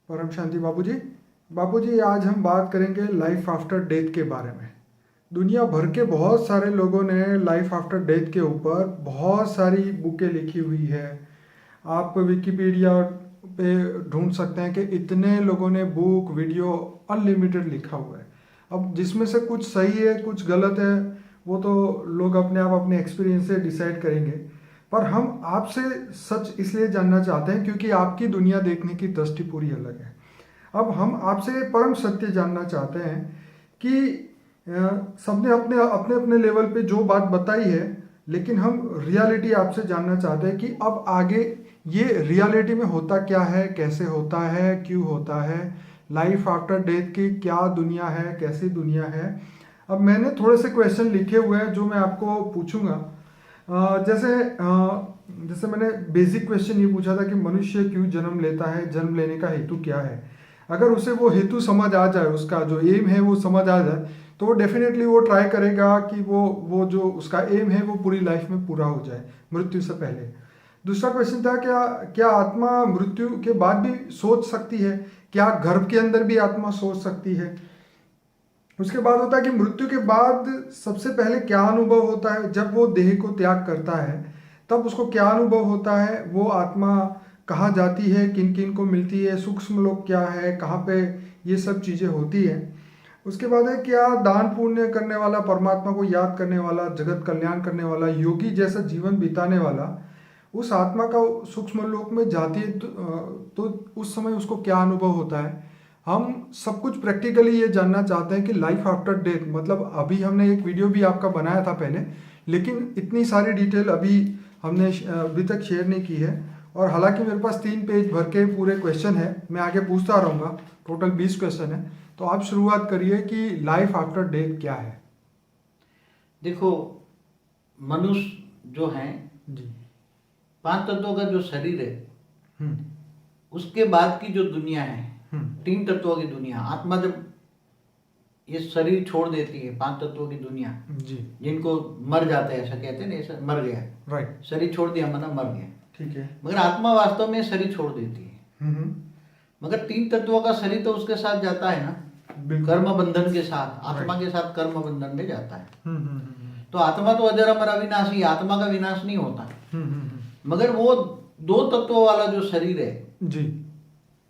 परम शांति बाबूजी। बाबूजी, आज हम बात करेंगे लाइफ आफ्टर डेथ के बारे में। दुनिया भर के बहुत सारे लोगों ने लाइफ आफ्टर डेथ के ऊपर बहुत सारी बुकें लिखी हुई है। आप विकिपीडिया पे ढूंढ सकते हैं कि इतने लोगों ने बुक वीडियो अनलिमिटेड लिखा हुआ है। अब जिसमें से कुछ सही है कुछ गलत है, वो तो लोग अपने आप अपने एक्सपीरियंस से डिसाइड करेंगे। पर हम आपसे सच इसलिए जानना चाहते हैं क्योंकि आपकी दुनिया देखने की दृष्टि पूरी अलग है। अब हम आपसे परम सत्य जानना चाहते हैं कि सबने अपने अपने अपने लेवल पे जो बात बताई है, लेकिन हम रियलिटी आपसे जानना चाहते हैं कि अब आगे ये रियलिटी में होता क्या है, कैसे होता है, क्यों होता है, लाइफ आफ्टर डेथ की क्या दुनिया है, कैसी दुनिया है। अब मैंने थोड़े से क्वेश्चन लिखे हुए हैं जो मैं आपको पूछूंगा। जैसे मैंने बेसिक क्वेश्चन ये पूछा था कि मनुष्य क्यों जन्म लेता है, जन्म लेने का हेतु क्या है। अगर उसे वो हेतु समझ आ जाए, उसका जो एम है वो समझ आ जाए, तो वो डेफिनेटली वो ट्राई करेगा कि वो जो उसका एम है वो पूरी लाइफ में पूरा हो जाए मृत्यु से पहले। दूसरा क्वेश्चन था, क्या क्या आत्मा मृत्यु के बाद भी सोच सकती है? क्या गर्भ के अंदर भी आत्मा सोच सकती है? उसके बाद होता है कि मृत्यु के बाद सबसे पहले क्या अनुभव होता है। जब वो देह को त्याग करता है तब उसको क्या अनुभव होता है, वो आत्मा कहाँ जाती है, किन किन को मिलती है, सूक्ष्म लोक क्या है, कहाँ पे ये सब चीज़ें होती है। उसके बाद है, क्या दान पुण्य करने वाला, परमात्मा को याद करने वाला, जगत कल्याण करने वाला, योगी जैसा जीवन बिताने वाला उस आत्मा का सूक्ष्म लोक में जाती है तो उस समय उसको क्या अनुभव होता है। हम सब कुछ प्रैक्टिकली ये जानना चाहते हैं कि लाइफ आफ्टर डेथ, मतलब अभी हमने एक वीडियो भी आपका बनाया था पहले, लेकिन इतनी सारी डिटेल हमने अभी तक शेयर नहीं की है। और हालांकि मेरे पास 3 पेज भर के पूरे क्वेश्चन है, मैं आगे पूछता रहूँगा। टोटल 20 क्वेश्चन है। तो आप शुरुआत करिए कि लाइफ आफ्टर डेथ क्या है। देखो, मनुष्य जो है जी। 5 तत्वों का जो शरीर है, हम्म। उसके बाद की जो दुनिया है, हम्म। 3 तत्वों की दुनिया। आत्मा जब ये शरीर छोड़ देती है, 5 तत्वों की दुनिया, जी। जिनको मर जाते हैं, ऐसा कहते हैं ना, ऐसा मर गया, राइट। शरीर छोड़ दिया माना मर गया। ठीक है। मगर आत्मा वास्तव में शरीर छोड़ देती है। मगर 3 तत्वों का शरीर तो उसके साथ जाता है ना, बिल्कुल। कर्म बंधन के साथ, आत्मा के साथ कर्म बंधन में जाता है। हम्म। तो आत्मा तो अजर अमर अविनाशी, आत्मा का विनाश नहीं होता। हम्म। मगर वो 2 तत्वों वाला जो शरीर है, जी।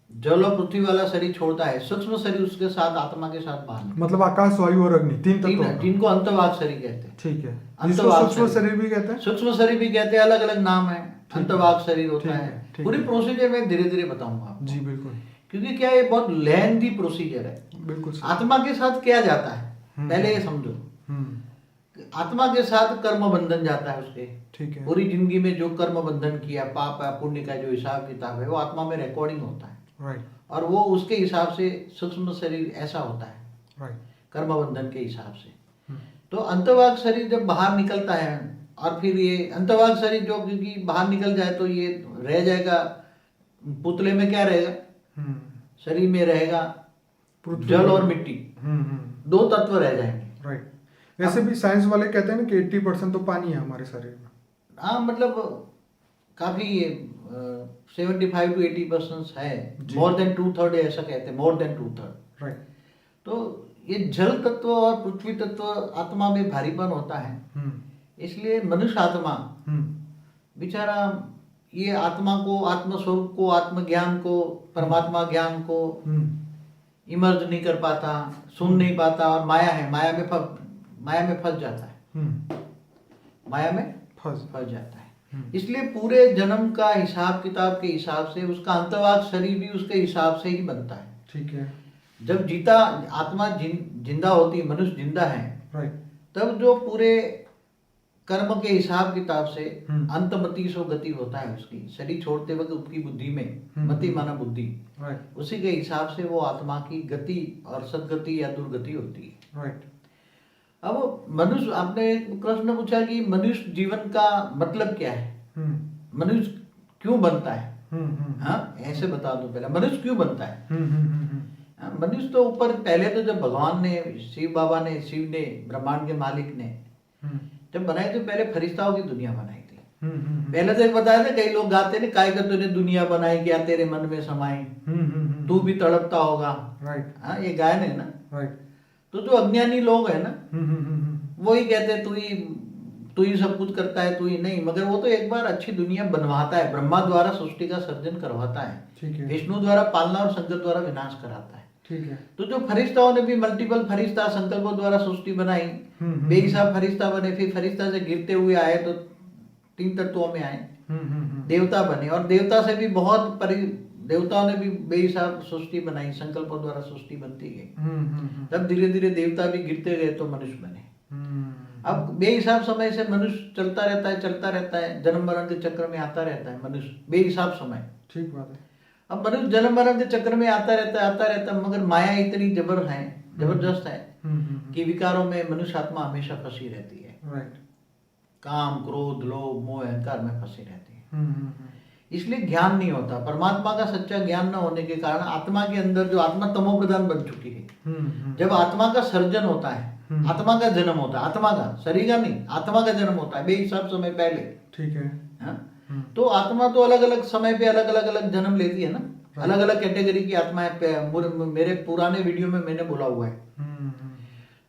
जल और पृथ्वी वाला शरीर छोड़ता है, सूक्ष्म शरीर उसके साथ, आत्मा के साथ बाहर निकलता मतलब आकाश, वायु और अग्नि, 3 तत्वों का। जिनको अंतवाग शरीर कहते हैं। ठीक है। जिसको अंतवाग सूक्ष्म शरीर भी कहते हैं। सूक्ष्म शरीर भी कहते हैं, अलग अलग नाम है। अंतवाग शरीर होता ठीक है। है। पूरी प्रोसीजर में धीरे धीरे बताऊंगा आपको। जी बिल्कुल। क्योंकि क्या, ये बहुत लेंथी प्रोसीजर है। बिल्कुल सही। आत्मा के साथ क्या जाता है, पहले ये समझो। आत्मा के साथ कर्म बंधन जाता है उसके। ठीक है। पूरी जिंदगी में जो कर्म बंधन किया, पाप या पुण्य का जो हिसाब किताब है, वो आत्मा में रिकॉर्डिंग होता है। राइट। और वो उसके हिसाब से सूक्ष्म शरीर ऐसा होता है, राइट। कर्म बंधन के हिसाब से। तो अंतवाग शरीर जब बाहर निकलता है, और फिर ये अंतवाग शरीर जो क्योंकि बाहर निकल जाए तो ये रह जाएगा, पुतले में क्या रहेगा, शरीर में रहेगा जल और मिट्टी, 2 तत्व रह जाएंगे। राइट। वैसे भी साइंस वाले कहते हैं ना कि 80% तो पानी है हमारे शरीर में। हाँ, मतलब काफी 75 to 80% है, मोर देन 2/3 ऐसा कहते हैं, मोर देन 2/3। राइट। तो ये जल तत्व और पृथ्वी तत्व आत्मा में भारीपन होता है। इसलिए मनुष्य आत्मा बेचारा ये आत्मा को, आत्म स्वरूप को, आत्मज्ञान को, परमात्मा ज्ञान को इमर्ज नहीं कर पाता, सुन नहीं पाता, और माया है, माया में फंस जाता है। माया में फंस जाता है। इसलिए पूरे जन्म का हिसाब किताब के हिसाब से उसका अंतवाग शरीर भी उसके हिसाब से ही बनता है। ठीक है। जब जीता आत्मा जिंदा होती है, मनुष्य जिंदा है, राइट, तब जो पूरे कर्म के हिसाब किताब से अंतमति सो गति होता है उसकी, शरीर छोड़ते वक्त उसकी बुद्धि में, मति माना बुद्धि, उसी के हिसाब से वो आत्मा की गति और सदगति या दुर्गति होती है। राइट। अब मनुष्य, आपने प्रश्न पूछा कि मनुष्य जीवन का मतलब क्या है, मनुष्य क्यों बनता है। हाँ, ऐसे बता दो पहले, मनुष्य क्यों बनता है। मनुष्य तो ऊपर पहले तो जब भगवान ने, शिव ने, ब्रह्मांड के मालिक ने जब बनाई तो पहले फरिश्ताओं की दुनिया बनाई थी। पहले तो एक बताया था, कई लोग गाते ने, काय का तूने दुनिया बनाई, क्या तेरे मन में समाई, तू भी तड़पता होगा। राइट। हाँ, ये गायन है ना। राइट। तो जो अज्ञानी लोग है ना, वही कहते हैं तू ही सब कुछ करता है, तू ही नहीं। मगर वो तो एक बार अच्छी दुनिया बनवाता है, ब्रह्मा द्वारा सृष्टि का सर्जन करवाता है, ठीक है। विष्णु द्वारा पालना और शंकर द्वारा विनाश कराता है। ठीक है। तो जो फरिश्ताओं ने भी मल्टीपल फरिश्ता संकल्पों द्वारा सृष्टि बनाई, बेहिसाब फरिश्ता बने, फिर फरिश्ता से गिरते हुए आए तो 3 तत्वों में आए, देवता बने, और देवता से भी देवताओं ने भी बेहिसाब सृष्टि बनाई, संकल्पों द्वारा सृष्टि बनती गई। तब धीरे धीरे देवता भी गिरते गए तो मनुष्य बने। अब बेहिसाब समय से मनुष्य चलता रहता है, जन्म मरण के चक्र में आता रहता है मनुष्य, बेहिसाब समय। ठीक बात है। अब मनुष्य जन्म मरण के चक्र में आता रहता है, मगर माया इतनी जबरदस्त है कि विकारों में मनुष्य आत्मा हमेशा फंसी रहती है। राइट। काम, क्रोध, लोभ, मोह, अहंकार में फंसी रहती है। इसलिए ज्ञान नहीं होता। परमात्मा का सच्चा ज्ञान न होने के कारण आत्मा के अंदर, जो आत्मा तमो प्रधान बन चुकी है, जब आत्मा का सर्जन होता है, आत्मा का जन्म होता है, आत्मा का, शरीर का नहीं, आत्मा का जन्म होता है बेहिसाब समय पहले। ठीक है। तो आत्मा तो अलग अलग समय पे अलग जन्म लेती है ना, अलग अलग कैटेगरी की आत्माएं। मेरे पुराने वीडियो में मैंने बोला हुआ है।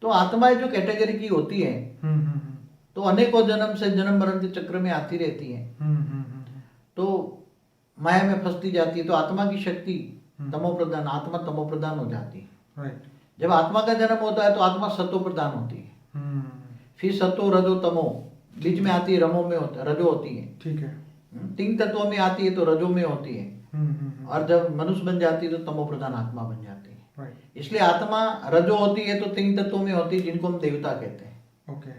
तो आत्माएं जो कैटेगरी की होती है, तो अनेकों जन्म से जन्म मरण के चक्र में आती रहती है, तो माया में फंसती जाती है। तो आत्मा की शक्ति तमो प्रधान, आत्मा तमो प्रधान हो जाती है। राइट। जब आत्मा का जन्म होता है तो आत्मा सतो प्रधान होती है। फिर सतो, रजो, तमो, बीच में आती है रमो में रजो होती है। ठीक है। 3 तत्वों में आती है तो रजो में होती है, और जब मनुष्य बन जाती है तो तमो प्रधान आत्मा बन जाती है। राइट। इसलिए आत्मा रजो होती है तो 3 तत्वों में होती है, जिनको हम देवता कहते हैं। ओके।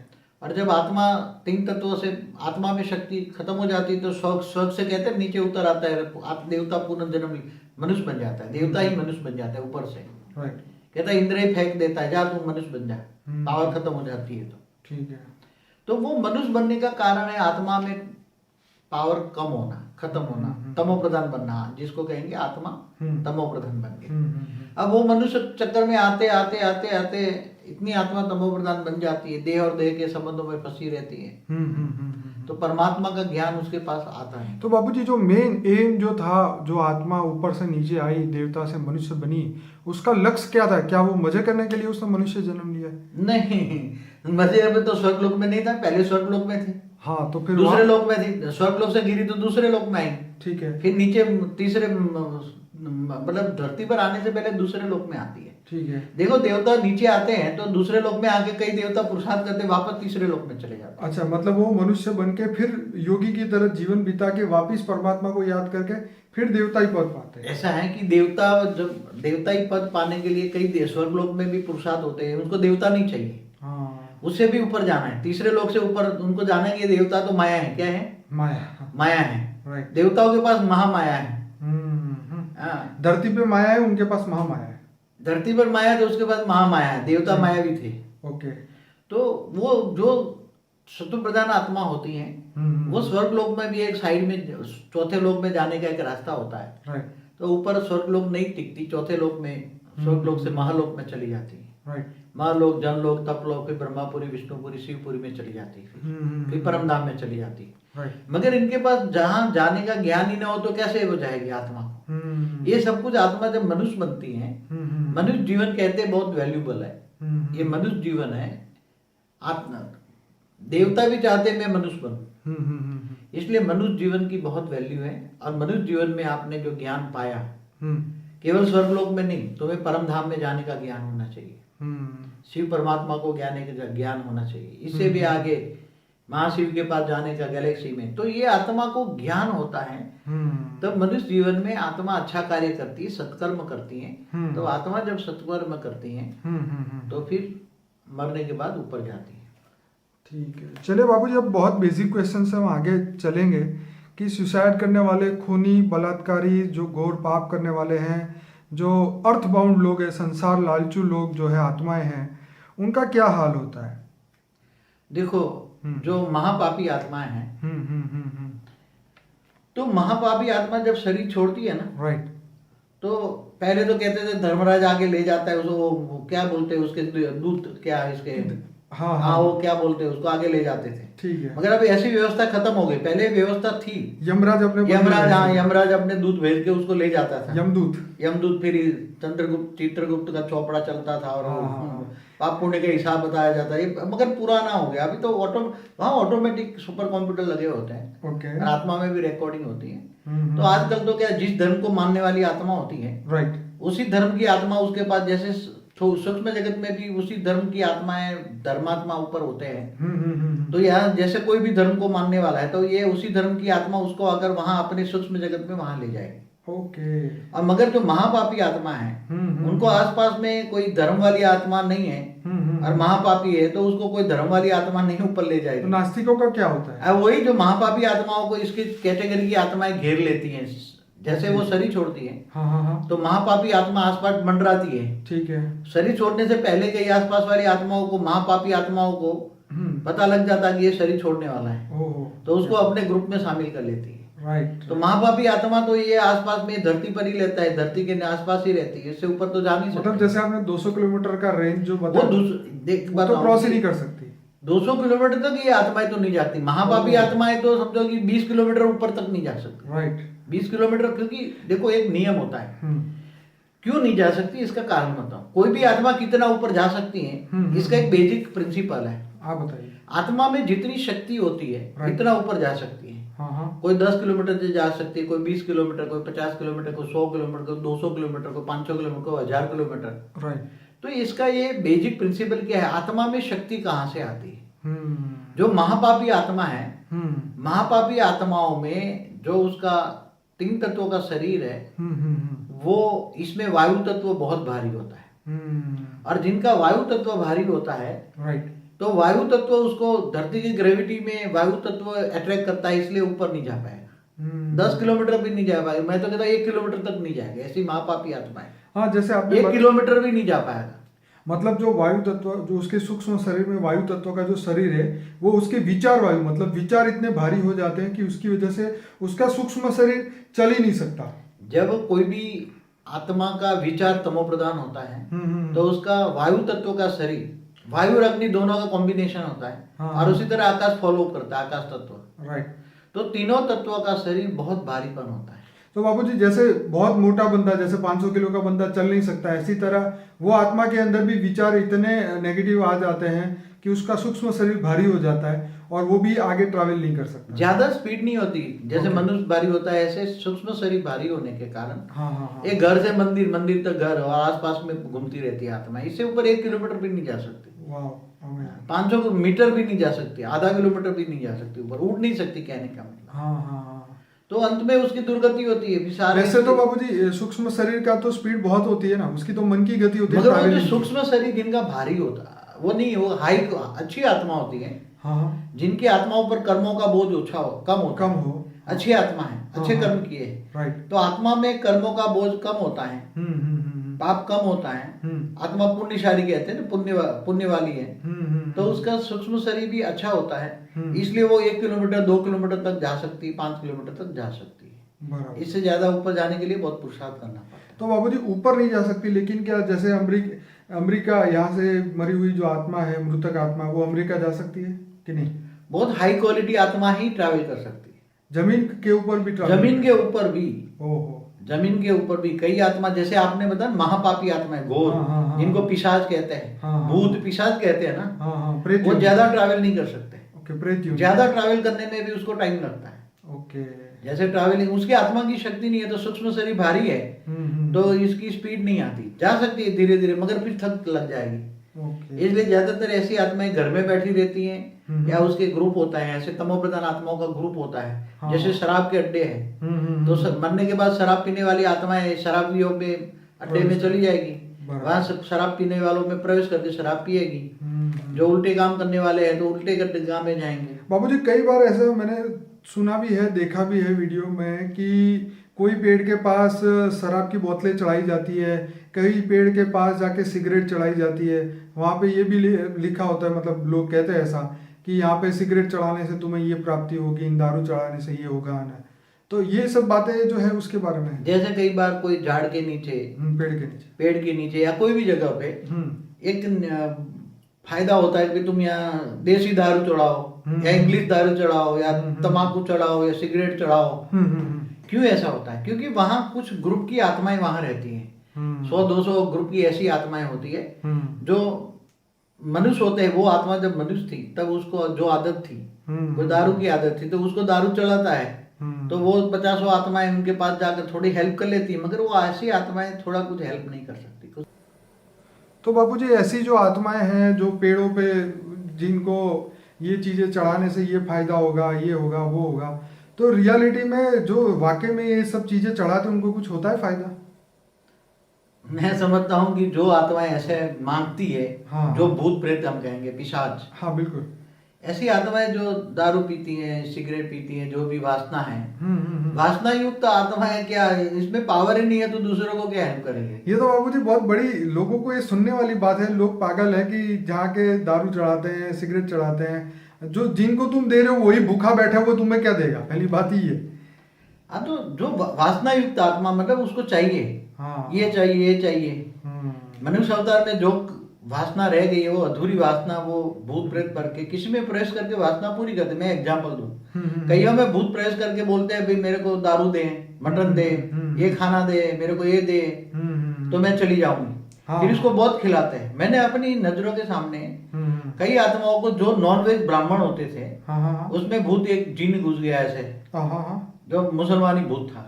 और जब आत्मा 3 तत्वों से, आत्मा में शक्ति खत्म हो जाती है तो स्वर्ग से कहते हैं नीचे उतर आता है, आप देवता पूर्ण जन्म मनुष्य बन जाता है, देवता ही मनुष्य बन जाता है ऊपर से। राइट। कहता है इंद्र ही फेंक देता है, जा तू मनुष्य बन जा, पावर खत्म हो जाती है। तो ठीक है। तो वो मनुष्य बनने का कारण है आत्मा में पावर कम होना, खत्म होना, तमो प्रधान बनना, जिसको कहेंगे आत्मा तमो प्रधान बन गई। अब वो मनुष्य चक्कर में आते आते आते आते इतनी आत्मा तमो प्रधान बन जाती है, देह और देह के संबंधों में फंसी रहती है। तो परमात्मा का ज्ञान उसके पास आता है। तो बाबूजी, जो मेन एम जो था, जो आत्मा ऊपर से नीचे आई, देवता से मनुष्य बनी, उसका लक्ष्य क्या था? क्या वो मजे करने के लिए उसने मनुष्य जन्म लिया? नहीं, मजे में तो स्वर्ग लोक में नहीं था, पहले स्वर्ग लोक में थे। हाँ, तो फिर दूसरे लोक में थी, स्वर्ग लोक से गिरी तो दूसरे लोक में आई। ठीक है। फिर नीचे तीसरे, मतलब धरती पर आने से पहले दूसरे लोक में आती है। ठीक है। देखो, देवता नीचे आते हैं तो दूसरे लोक में आके कई देवता पुरुषार्थ करते वापस तीसरे लोक में चले जाते हैं। अच्छा, मतलब वो मनुष्य बन के फिर योगी की तरह जीवन बिता के वापिस परमात्मा को याद करके फिर देवता ही पद पाते हैं। ऐसा है कि देवता, जब देवता ही पद पाने के लिए कई स्वर्ग लोक में भी पुरुषार्थ होते हैं, उनको देवता नहीं चाहिए। हाँ। उससे भी ऊपर जाना है, तीसरे लोक से ऊपर उनको जाना है। ये देवता तो माया है, क्या है? माया। माया है। राइट। देवताओं के पास महामाया है। हाँ। धरती पे माया है, उनके पास महामाया है। धरती पर माया तो उसके पास महामाया है, देवता माया भी थे। ओके। तो वो जो शत्रु प्रधान आत्मा होती हैं, वो स्वर्ग लोक में भी एक साइड में, चौथे लोक में जाने का एक रास्ता होता है। राइट। तो ऊपर स्वर्ग लोक नहीं टिकती, चौथे लोक में, स्वर्ग लोक से महालोक में चली जाती है। राइट। महालोक, जनलोक, तपलोक, फिर ब्रह्मापुरी, विष्णुपुरी, शिवपुरी में चली जाती है, फिर परम धाम में चली जाती है। राइट। मगर इनके पास जहाँ जाने का ज्ञान ही ना हो तो कैसे हो जाएगी आत्मा को? ये सब कुछ आत्मा जब मनुष्य बनती है, मनुष्य जीवन कहते हैं बहुत वैल्यूबल है। ये मनुष्य जीवन है। आत्मा, देवता भी चाहते हैं मैं मनुष्य बनूं, इसलिए मनुष्य जीवन की बहुत वैल्यू है। और मनुष्य जीवन में आपने जो ज्ञान पाया, केवल स्वर्गलोक में नहीं, तुम्हें परम धाम में जाने का ज्ञान होना चाहिए, शिव परमात्मा को ज्ञान होना चाहिए, इससे भी आगे महाशिव के पास जाने का, गैलेक्सी में। तो ये आत्मा को ज्ञान होता है, तब मनुष्य जीवन में आत्मा अच्छा कार्य करती है, सत्कर्म करती है। तो आत्मा जब सत्कर्म करती है तो फिर मरने के बाद ऊपर जाती है। ठीक है, चलिए बाबूजी, अब बहुत बेसिक क्वेश्चन से हम आगे चलेंगे कि सुसाइड करने वाले, खूनी, बलात्कारी, जो घोर पाप करने वाले हैं, जो अर्थ बाउंड लोग हैं, संसार लालचू लोग जो है, आत्माएं हैं, उनका क्या हाल होता है? देखो, जो महापापी आत्माएं हैं, तो महापापी आत्मा जब शरीर छोड़ती है ना, राइट, तो पहले तो कहते थे धर्मराज आगे ले जाता है उसको, क्या बोलते हैं उसके दूत, क्या इसके, हाँ, हाँ हाँ। वो क्या बोलते हैं उसको, आगे ले जाते थे। ठीक है। मगर अभी ऐसी व्यवस्था खत्म हो गई, पहले व्यवस्था थी। यमराज अपने यमराज, हाँ यमराज अपने दूत भेज के उसको ले जाता था। यमदूत। यमदूत, फिर चंद्रगुप्त चित्रगुप्त का चौपड़ा चलता था और हाँ, वो हाँ। पाप पुण्य के हिसाब बताया जाता है। ये मगर पुराना हो गया। अभी तो वहाँ ऑटोमेटिक सुपर कंप्यूटर लगे होते हैं ओके। और आत्मा में भी रिकॉर्डिंग होती है। हम्म। तो आजकल तो क्या, जिस धर्म को मानने वाली आत्मा होती है, राइट। उसी धर्म की आत्मा उसके पास, जैसे सूक्ष्म जगत में भी उसी धर्म की आत्माएं, धर्मात्मा ऊपर होते हैं। तो यहाँ जैसे कोई भी धर्म को मानने वाला है तो ये उसी धर्म की आत्मा उसको अगर वहां अपने सूक्ष्म जगत में वहां ले जाएगी। ओके। और मगर जो महापापी आत्मा है उनको आसपास में कोई धर्म वाली आत्मा नहीं है और महापापी है तो उसको कोई धर्म वाली आत्मा नहीं ऊपर ले तो जाएगी। नास्तिकों का क्या होता है? अब वही जो महापापी आत्माओं को इसकी कैटेगरी की आत्माएं घेर लेती हैं, जैसे वो शरीर छोड़ती है। हाँ, हाँ, हाँ। तो महापापी आत्मा आसपास मंडराती है। ठीक है। शरीर छोड़ने से पहले के आसपास वाली आत्माओं को, महापापी आत्माओं को पता लग जाता कि ये शरीर छोड़ने वाला है, ओहो। तो उसको अपने ग्रुप में शामिल कर लेती है। राइट। तो महापापी आत्मा तो ये आसपास में धरती पर ही रहता है, धरती के आसपास ही रहती है, इससे ऊपर तो जा नहीं मतलब सकती। जैसे आपने 200 किलोमीटर का रेंज जो वो बताया, देख वो तो क्रॉस ही नहीं कर सकती। 200 किलोमीटर तक ये आत्माएं तो नहीं जाती। महापापी आत्माएं तो समझो कि 20 किलोमीटर ऊपर तक नहीं जा सकती। राइट। 20 किलोमीटर, क्योंकि देखो एक नियम होता है क्यों नहीं जा सकती, इसका कारण बताओ। कोई भी आत्मा कितना ऊपर जा सकती है, इसका एक बेसिक प्रिंसिपल है। आप बताइए। आत्मा में जितनी शक्ति होती है इतना ऊपर जा सकती है। हाँ, हाँ। कोई 10 किलोमीटर से जा सकती है, कोई 20 किलोमीटर, कोई 50 किलोमीटर, कोई 100 किलोमीटर, कोई 200 किलोमीटर, कोई 500 किलोमीटर, कोई 1000 किलोमीटर। राइट। तो इसका ये बेसिक प्रिंसिपल क्या है, आत्मा में शक्ति कहाँ से आती है। हम्म। जो महापापी आत्मा है, महापापी आत्माओं में जो उसका 3 तत्वों का शरीर है, वो इसमें वायु तत्व बहुत भारी होता है। और जिनका वायु तत्व भारी होता है, राइट, तो वायु तत्व उसको धरती की ग्रेविटी में वायु तत्व अट्रैक्ट करता है, इसलिए ऊपर नहीं जा पाएगा। 10 किलोमीटर भी नहीं जा पाएगा। मैं तो कहता 1 किलोमीटर तक नहीं जाएगा। ऐसी महापापी आत्मा है। हाँ, जैसे आपने 1 किलोमीटर भी नहीं जा पाएगा। मतलब जो वायु तत्व, जो उसके सूक्ष्म शरीर में वायु तत्व का जो शरीर है, वो उसके विचार वायु, मतलब विचार इतने भारी हो जाते हैं कि उसकी वजह से उसका सूक्ष्म शरीर चल ही नहीं सकता। जब कोई भी आत्मा का विचार तमो प्रधान होता है, तो उसका वायु तत्व का शरीर, वायु और अग्नि दोनों का कॉम्बिनेशन होता है। हाँ, और उसी तरह आकाश फॉलो करता है, आकाश तत्व। राइट। तो तीनों तत्वों का शरीर बहुत भारीपन होता है। तो बाबूजी, जैसे बहुत मोटा बंदा, जैसे 500 किलो का बंदा चल नहीं सकता, इसी तरह वो आत्मा के अंदर भी विचार इतने नेगेटिव आ जाते हैं कि उसका सूक्ष्म शरीर भारी हो जाता है और वो भी आगे ट्रैवल नहीं कर सकता। ज्यादा स्पीड नहीं होती। जैसे मनुष्य भारी होता है, ऐसे सूक्ष्म शरीर भारी होने के कारण हाँ। एक घर से मंदिर, मंदिर तक घर और आसपास में घूमती रहती है आत्मा। इससे ऊपर 1 किलोमीटर भी नहीं जा सकती। वाह। 500 मीटर भी नहीं जा सकती, आधा किलोमीटर भी नहीं जा सकती, ऊपर उड़ नहीं सकती, कहने का मतलब। हाँ। तो अंत में उसकी दुर्गति होती है। वैसे तो बाबूजी सूक्ष्म शरीर का तो स्पीड बहुत होती है ना, उसकी तो मन की गति होती है। मगर वो जो सूक्ष्म शरीर जिनका भारी होता है, वो नहीं, वो हाई अच्छी आत्मा होती है। हाँ। जिनकी आत्माओं पर कर्मों का बोझ अच्छा हो, कम हो, अच्छी आत्मा है, अच्छे कर्म किए। राइट। तो आत्मा में कर्मों का बोझ कम होता है, पाप कम होता है। आत्मा पुण्यशाली कहते हैं ना, पुण्य वाली है। तो उसका सूक्ष्म शरीर भी अच्छा होता है, इसलिए वो 1 किलोमीटर 2 किलोमीटर तक जा सकती है, 5 किलोमीटर तक जा सकती है। इससे ज्यादा ऊपर जाने के लिए बहुत पुरुषार्थ करना पड़ता है। तो बाबूजी ऊपर नहीं जा सकती, लेकिन क्या जैसे अमेरिका, यहाँ से मरी हुई जो आत्मा है, मृतक आत्मा, वो अमेरिका जा सकती है कि नहीं? बहुत हाई क्वालिटी आत्मा ही ट्रैवल कर सकती है। जमीन के ऊपर भी ट्रैवल? जमीन के ऊपर भी। ओहो। जमीन के ऊपर भी कई आत्मा, जैसे आपने बताया महापापी आत्मा है, घोर, जिनको पिशाच कहते हैं, भूत पिशाच कहते हैं ना, वो ज्यादा ट्रैवल नहीं कर सकते। ज्यादा ट्रैवल करने में भी उसको टाइम लगता है। ओके। जैसे ट्रैवलिंग, उसकी आत्मा की शक्ति नहीं है, तो सूक्ष्म शरीर भारी है, तो इसकी स्पीड नहीं आती। जा सकती है धीरे धीरे, मगर फिर थक लग जाएगी। इसलिए ज्यादातर ऐसी आत्माएं घर में बैठी रहती हैं, या उसके ग्रुप होता है, ऐसे तमोप्रधान आत्माओं का ग्रुप होता है। जैसे शराब के अड्डे हैं, तो मरने के बाद शराब पीने वाली आत्माएं शराबियों में अड्डे में चली जाएगी, वहां से शराब पीने वालों में प्रवेश करके शराब पिएगी। जो उल्टे काम करने वाले हैं तो उल्टे काम में जाएंगे। बाबूजी, कई बार ऐसा मैंने सुना भी है, देखा भी है वीडियो में, कि कोई पेड़ के पास शराब की बोतलें चढ़ाई जाती है, कई पेड़ के पास जाके सिगरेट चढ़ाई जाती है। वहाँ पे ये भी लिखा होता है, मतलब लोग कहते हैं ऐसा कि यहाँ पे सिगरेट चढ़ाने से तुम्हें ये प्राप्ति होगी, इन दारू चढ़ाने से ये होगा ना। तो ये सब बातें जो है उसके बारे में, जैसे कई बार कोई झाड़ के नीचे, पेड़ के नीचे या कोई भी जगह पे एक फायदा होता है कि तुम यहाँ देसी दारू चढ़ाओ या इंग्लिश दारू चढ़ाओ या तम्बाकू चढ़ाओ या सिगरेट चढ़ाओ। क्यों ऐसा होता है? क्योंकि वहां कुछ ग्रुप की आत्माएं वहां रहती हैं। 100-200 ग्रुप की ऐसी आत्माएं होती है जो मनुष्य होते हैं। वो आत्मा जब मनुष्य थी तब उसको जो आदत थी, कोई दारू की आदत थी, तो उसको दारू चलाता है, तो वो 50 आत्माएं उनके पास जाकर थोड़ी हेल्प कर लेती है, मगर वो ऐसी आत्माएं थोड़ा कुछ हेल्प नहीं कर सकती। तो बापूजी ऐसी जो आत्माएं हैं जो पेड़ों पे, जिनको ये चीजें चढ़ाने से ये फायदा होगा, ये होगा, वो होगा, तो रियलिटी में जो वाकई में ये सब चीजें चढ़ाते उनको कुछ होता है फायदा? मैं समझता हूँ कि जो आत्माएं ऐसे मांगती है, हाँ, जो भूत प्रेत हम कहेंगे, पिशाच, हाँ बिल्कुल, ऐसी आत्माएं जो दारू पीती हैं, सिगरेट पीती हैं, जो भी वासना है, वासना युक्त आत्माएं, क्या है इसमें पावर ही नहीं है तो दूसरों को क्या हेल्प करेंगे? ये तो बाबूजी बहुत बड़ी लोगों को ये सुनने वाली बात है। लोग पागल है कि जहाँ के दारू चढ़ाते हैं, सिगरेट चढ़ाते हैं, जो जिनको तुम दे रहे हो वही भूखा बैठा है, वो तुम्हें क्या देगा? पहली बात ही है। हाँ, तो जो वासना युक्त आत्मा, मतलब उसको चाहिए, हाँ, ये चाहिए, ये चाहिए। मनुष्य अवतार में जो वासना रह गई है, वो अधूरी वासना, वो भूत प्रेत भर के किसी में प्रवेश करके वासना पूरी करते। मैं एग्जांपल दूं, कईयों में भूत प्रवेश करके बोलते हैं भाई मेरे को दारू दे, मटन दे, ये खाना दे, मेरे को ये दे, तो मैं चली जाऊंगी। फिर इसको बहुत खिलाते हैं। मैंने अपनी नजरों के सामने कई आत्माओं को, जो नॉनवेज ब्राह्मण होते थे, उसमें भूत, एक जिन घुस गया ऐसे, जो मुसलमानी भूत था,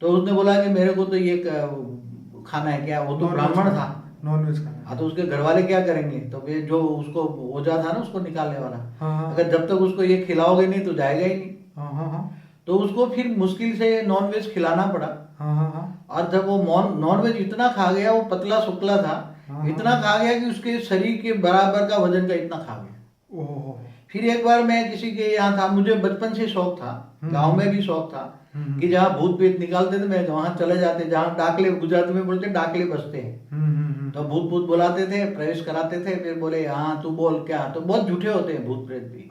तो उसने बोला कि मेरे को तो ये खाना है। क्या वो तो ब्राह्मण था, नॉनवेज खाना। हाँ, तो उसके घर वाले क्या करेंगे? तो वे जो उसको ओझा था ना, उसको निकालने वाला, अगर जब तक उसको ये खिलाओगे नहीं तो जाएगा ही नहीं। तो उसको फिर मुश्किल से नॉनवेज खिलाना पड़ा। और जब वो नॉनवेज इतना खा गया, वो पतला शुक्ला था, इतना खा गया कि उसके शरीर के बराबर का वजन का इतना खा गया। फिर एक बार मैं किसी के यहाँ था, मुझे बचपन से शौक था, गांव में भी शौक था कि जहाँ भूत प्रेत निकालते थे मैं वहां चले जाते, जहाँ डाकले, गुजराती में बोलते डाकले बसते हैं, तो भूत भूत बुलाते थे, प्रवेश कराते थे, फिर बोले हाँ तू बोल क्या। तो बहुत झूठे होते हैं भूत प्रेत भी,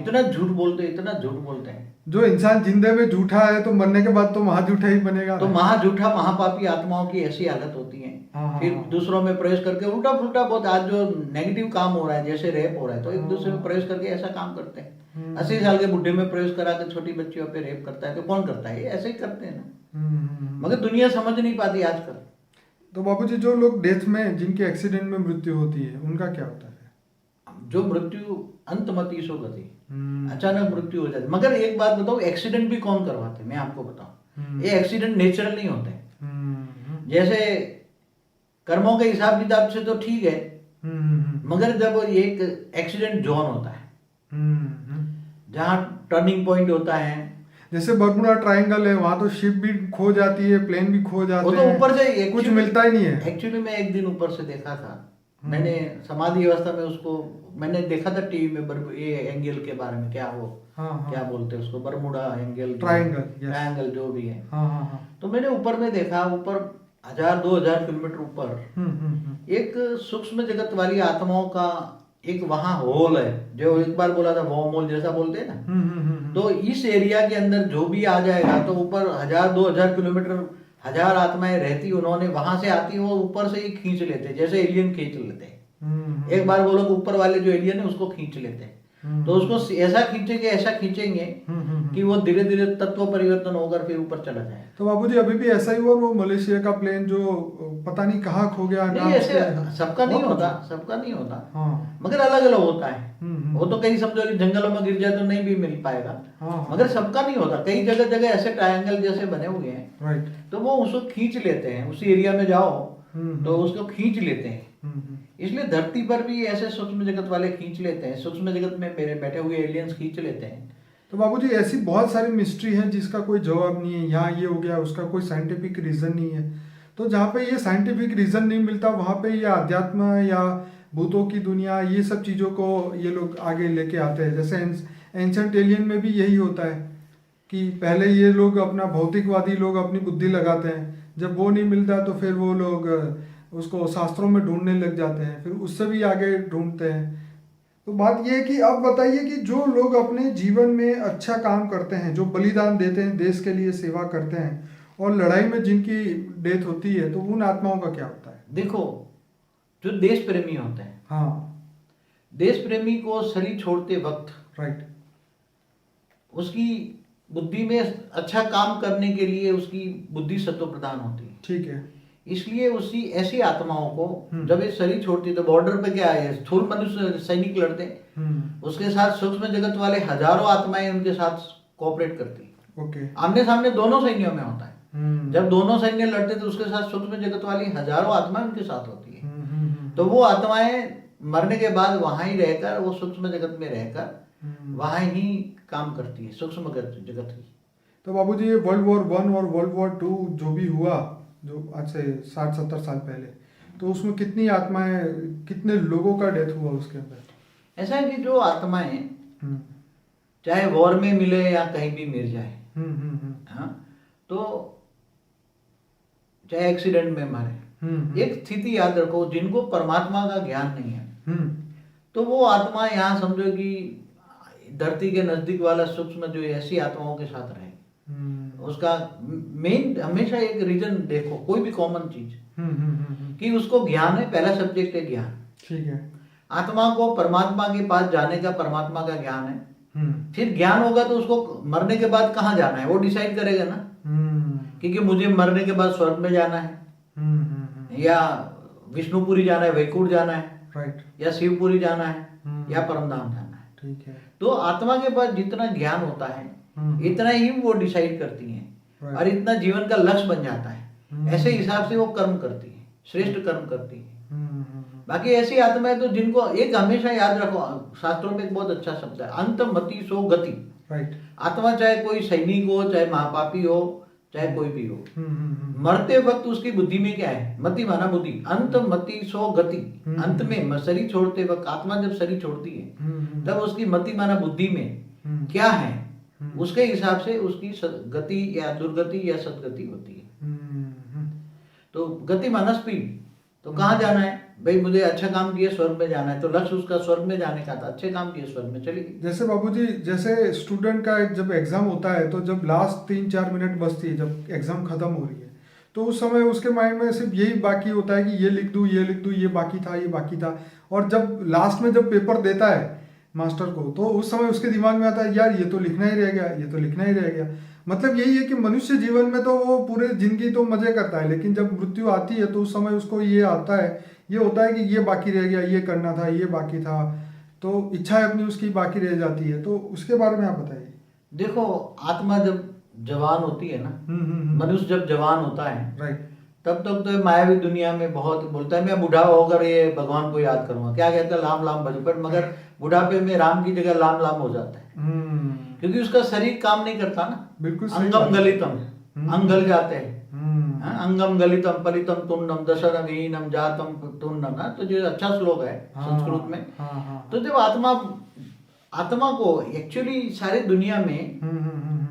इतना झूठ बोलते हैं, इतना झूठ बोलते हैं। जो इंसान जिंदे में झूठा है तो मरने के बाद तो महाझूठा ही बनेगा। तो महाझूठा, महापापी आत्माओं की ऐसी हालत होती है। फिर दूसरों में प्रवेश करके उल्टा फुल्टा बहुत, आज जो नेगेटिव काम हो रहा है, जैसे रेप हो रहा है, तो एक दूसरे में प्रवेश करके ऐसा काम करते हैं। 80 साल के बुढ़े में प्रवेश करा के छोटी बच्चियों पे रेप करता है, तो कौन करता है? ये ऐसे ही करते हैं ना, मगर दुनिया समझ नहीं पाती आजकल। तो बाबूजी जो लोग डेथ में, जिनके एक्सीडेंट में मृत्यु होती है, उनका क्या होता है? जो मृत्यु अंतमति सो गति, अचानक मृत्यु हो जाती। मगर एक बात बताओ, एक्सीडेंट भी कौन करवाते? मैं आपको बताऊं, ये एक्सीडेंट नेचुरल नहीं होते। जैसे कर्मों के हिसाब किताब से तो ठीक है, मगर जब एक एक्सीडेंट जोन होता है, जहाँ टर्निंग पॉइंट होता है, जैसे बर्मुडा ट्रायंगल है, वहां तो शिप भी खो जाती है, प्लेन भी खो जाते हैं, वो तो ऊपर से कुछ मिलता ही नहीं है। एक्चुअली मैं एक दिन ऊपर से देखा था, मैंने समाधि अवस्था में उसको मैंने देखा था टीवी में, ये एंगल के बारे में, क्या वो क्या बोलते हैं उसको, बर्मुडा एंगल, ट्रायंगल जो भी है। तो मैंने ऊपर में देखा, ऊपर 1000-2000 किलोमीटर ऊपर एक सूक्ष्म जगत वाली आत्माओं का एक वहां होल है, जो एक बार बोला था वॉर्म होल जैसा बोलते हैं ना। तो इस एरिया के अंदर जो भी आ जाएगा, तो ऊपर 1000-2000 किलोमीटर 1000 आत्माएं रहती, उन्होंने वहां से आती, वो ऊपर से ही खींच लेते, जैसे एलियन खींच लेते हैं। एक बार वो लोग ऊपर वाले जो एलियन है उसको खींच लेते हैं, तो उसको ऐसा खींचेंगे कि वो धीरे धीरे तत्व परिवर्तन होकर फिर ऊपर चला जाए। तो बाबूजी अभी भी ऐसा ही हुआ, वो मलेशिया का प्लेन जो पता नहीं कहाँ खो गया। नहीं, ऐसे सबका नहीं होता, मगर अलग अलग होता है। वो तो कहीं समझो कि जंगलों में गिर जाए तो नहीं भी मिल पाएगा, मगर सबका नहीं होता। कई जगह जगह ऐसे ट्रायंगल जैसे बने हुए हैं, तो वो उसको खींच लेते हैं। उसी एरिया में जाओ तो उसको खींच लेते हैं। इसलिए धरती पर भी ऐसे सूक्ष्म जगत वाले खींच लेते हैं, सूक्ष्म जगत में मेरे बैठे हुए एलियंस खींच लेते हैं। तो बाबूजी ऐसी बहुत सारी मिस्ट्री है जिसका कोई जवाब नहीं है। यहाँ ये हो गया, उसका कोई साइंटिफिक रीजन नहीं है। तो जहाँ पे ये साइंटिफिक रीजन नहीं मिलता, वहाँ पे ये अध्यात्म या भूतों की दुनिया, ये सब चीज़ों को ये लोग आगे लेके आते हैं। जैसे एंशंट एलियन में भी यही होता है कि पहले ये लोग अपना, भौतिकवादी लोग अपनी बुद्धि लगाते हैं, जब वो नहीं मिलता तो फिर वो लोग उसको शास्त्रों में ढूंढने लग जाते हैं, फिर उससे भी आगे ढूंढते हैं। तो बात यह है कि अब बताइए कि जो लोग अपने जीवन में अच्छा काम करते हैं, जो बलिदान देते हैं, देश के लिए सेवा करते हैं, और लड़ाई में जिनकी डेथ होती है, तो उन आत्माओं का क्या होता है? देखो, जो देश प्रेमी होते हैं, देश प्रेमी को शरीर छोड़ते वक्त राइट, उसकी बुद्धि में अच्छा काम करने के लिए उसकी बुद्धि सत्व प्रदान होती है। ठीक है। इसलिए उसी ऐसी आत्माओं को जब ये शरीर छोड़ती है तो बॉर्डर पे क्या है, स्थूल मनुष्य सैनिक लड़ते हैं, उसके साथ सूक्ष्म जगत वाले हजारों आत्माएं उनके साथ कोऑपरेट करती है। ओके। आमने सामने दोनों सैन्यों में होता है। जब दोनों सैन्य लड़ते तो उसके साथ सूक्ष्म जगत वाली हजारों आत्माएं उनके साथ होती है। तो वो आत्माएं मरने के बाद वहां ही रहकर, वो सूक्ष्म जगत में रहकर वहां ही काम करती है, सूक्ष्म जगत की। तो बाबूजी ये वर्ल्ड वॉर 1 और वर्ल्ड वॉर 2 जो भी हुआ, जो आज से 60-70 साल पहले, तो उसमें कितनी आत्माएं, कितने लोगों का डेथ हुआ उसके अंदर? ऐसा है कि जो आत्माएं चाहे वॉर में मिले या कहीं भी मिल जाए, हाँ, तो चाहे एक्सीडेंट में मरे, एक स्थिति याद रखो, जिनको परमात्मा का ज्ञान नहीं है तो वो आत्मा यहाँ समझो कि धरती के नजदीक वाला सूक्ष्म जो ऐसी आत्माओं के साथ रहे। उसका मेन हमेशा एक रीजन देखो, कोई भी कॉमन चीज कि उसको ज्ञान है, पहला सब्जेक्ट है ज्ञान। ठीक है। आत्मा को परमात्मा के पास जाने का, परमात्मा का ज्ञान है। फिर ज्ञान होगा तो उसको मरने के बाद कहाँ जाना है वो डिसाइड करेगा ना, क्योंकि मुझे मरने के बाद स्वर्ग में जाना है या विष्णुपुरी जाना है, वैकुंठ जाना है, राइट, या शिवपुरी जाना है या परमधाम जाना है। ठीक है। तो आत्मा के पास जितना ज्ञान होता है इतना ही वो डिसाइड करती है और इतना जीवन का लक्ष्य बन जाता है। ऐसे हिसाब से वो कर्म करती है, श्रेष्ठ कर्म करती है। बाकी ऐसी आत्माएं तो जिनको एक हमेशा याद रखो, शास्त्रों में एक बहुत अच्छा शब्द है, अंत मति सो गति। राइट। आत्मा चाहे कोई सैनिक हो, चाहे महापापी हो, चाहे कोई भी हो, मरते वक्त उसकी बुद्धि में क्या है, मति माना बुद्धि, अंत मति सो गति। अंत में शरीर छोड़ते वक्त, आत्मा जब शरीर छोड़ती है तब उसकी मति माना बुद्धि में क्या है, उसके हिसाब से उसकी गति या दुर्गति या सदगति होती है। तो गति माना स्पीड। तो कहाँ जाना है भाई, मुझे अच्छा काम किया स्वर्ग में जाना है, तो लक्ष्य उसका स्वर्ग में जाने का था, अच्छे काम किए स्वर्ग में चली गई। जैसे बाबूजी, जैसे स्टूडेंट का जब एग्जाम होता है तो जब लास्ट 3-4 मिनट बचती है, जब एग्जाम खत्म हो रही है, तो उस समय उसके माइंड में सिर्फ यही बाकी होता है कि ये लिख दूं, ये लिख दूं, ये बाकी था, ये बाकी था। और जब लास्ट में जब पेपर देता है मास्टर को, तो उस समय उसके दिमाग में आता है यार ये तो लिखना ही रह गया, ये तो लिखना ही रह गया। मतलब यही है कि मनुष्य जीवन में तो वो पूरे जिंदगी तो मजे करता है, लेकिन जब मृत्यु आती है तो उस समय उसको ये आता है, ये होता है कि ये बाकी रह गया, ये करना था, ये बाकी था, तो इच्छाएं अपनी उसकी बाकी रह जाती है। तो उसके बारे में आप बताइए। देखो, आत्मा जब जवान होती है ना, मनुष्य जब जवान होता है, राइट, तब तक तो मायावी दुनिया में बहुत बोलता है मैं बूढ़ा होकर ये भगवान को याद करूंगा, क्या कहता है, लाम लाम भज, पर मगर बुढ़ापे में राम की जगह लाम लाम हो जाता है, क्योंकि उसका शरीर काम नहीं करता ना। बिल्कुल। अंगम गलितम, अंग गल जाते हैं, अंगम गलितम पलितम तुंडम दशरम हीनम जातम तुंडम, ना, तो जो अच्छा श्लोक है संस्कृत में। तो जब आत्मा को एक्चुअली सारी दुनिया में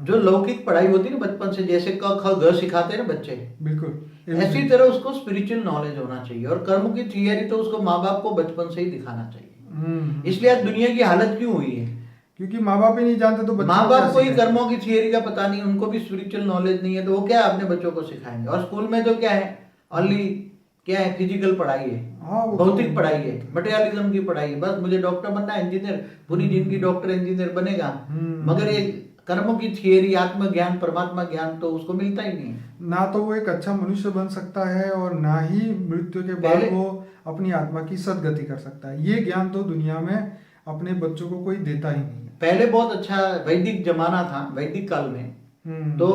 जो लौकिक पढ़ाई होती है ना बचपन से, जैसे क ख ग सिखाते हैं ना बच्चे, बिल्कुल ऐसी तरह उसको स्पिरिचुअल नॉलेज होना चाहिए। और कर्म की थियरी तो उसको माँ बाप को बचपन से ही दिखाना चाहिए। इसलिए आज दुनिया की हालत क्यों हुई है, क्योंकि माँ बाप ही नहीं जानते, तो माँ बाप को ही कर्मों की थियरी का पता नहीं, उनको भी स्पिरिचुअल नॉलेज नहीं है, तो वो क्या अपने बच्चों को सिखाएंगे। और स्कूल में तो क्या है, ओनली क्या है, फिजिकल पढ़ाई है, भौतिक पढ़ाई है, मटेरियलिज्म की पढ़ाई है, बस मुझे डॉक्टर बनना है, इंजीनियर, पूरी जिंदगी डॉक्टर इंजीनियर बनेगा, मगर ये कर्मों की थियरी, आत्मज्ञान, परमात्मा ज्ञान तो उसको मिलता ही नहीं है। ना तो वो एक अच्छा मनुष्य बन सकता है और ना ही मृत्यु के बाद वो अपनी आत्मा की सदगति कर सकता है। ये ज्ञान तो दुनिया में अपने बच्चों को कोई देता ही नहीं है। पहले बहुत अच्छा वैदिक जमाना था, वैदिक काल में तो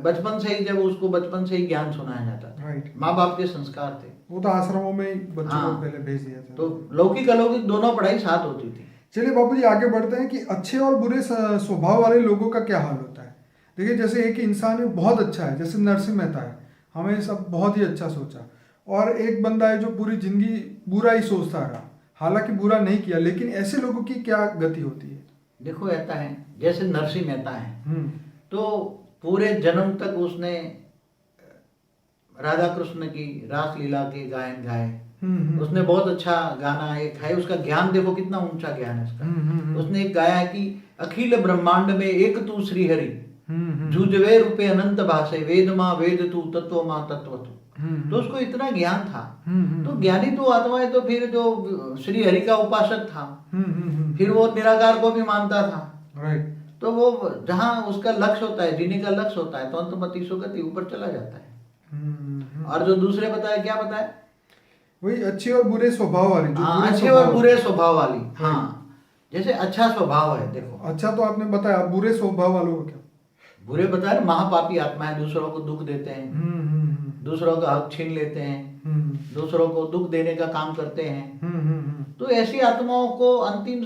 बचपन से ही, जब उसको बचपन से ही ज्ञान सुनाया जाता था, राइट, माँ बाप के संस्कार थे, वो तो आश्रमों में ही बच्चों को पहले भेज दिया था, तो लौकिक अलौकिक दोनों पढ़ाई साथ होती थी। चलिए बाबूजी आगे बढ़ते हैं कि अच्छे और बुरे स्वभाव वाले लोगों का क्या हाल होता है। देखिए, जैसे एक इंसान है बहुत अच्छा है, जैसे नरसिंह मेहता है, हमें सब बहुत ही अच्छा सोचा, और एक बंदा है जो पूरी जिंदगी बुरा ही सोचता रहा, हालांकि बुरा नहीं किया, लेकिन ऐसे लोगों की क्या गति होती है? देखो, ऐसा है जैसे नरसिंह मेहता है, तो पूरे जन्म तक उसने राधा कृष्ण की रास लीला के गायन गाए, उसने बहुत अच्छा गाना एक है, उसका ज्ञान देखो कितना ऊंचा ज्ञान है उसका। उसने एक गाया है कि अखिल ब्रह्मांड में एक तू श्री हरि, जूझवे रूपे अनंत भाषे, वेद माँ वेद तू तत्व माँ तत्व तू। तो उसको इतना ज्ञान था। तो ज्ञानी तो आत्माएं तो फिर जो श्री हरि का उपासक था, फिर वो निराकार को भी मानता था। राइट। तो वो जहाँ उसका लक्ष्य होता है, जीने का लक्ष्य होता है, तो अंतमति सुगति ऊपर चला जाता है। और जो दूसरे बताए, क्या बताए, वही अच्छे और बुरे स्वभाव वाली, जो हाँ, बुरे अच्छे स्वभाव और बुरे स्वभाव वाली। हाँ, जैसे अच्छा स्वभाव है, देखो अच्छा तो आपने बताया, बुरे स्वभाव वालों को क्या? बुरे बताए ना, महापापी आत्मा है, दूसरों को दुख देते हैं, दूसरों का हक छीन लेते हैं, दूसरों को दुख देने का काम करते हैं। तो ऐसी आत्माओं को अंतिम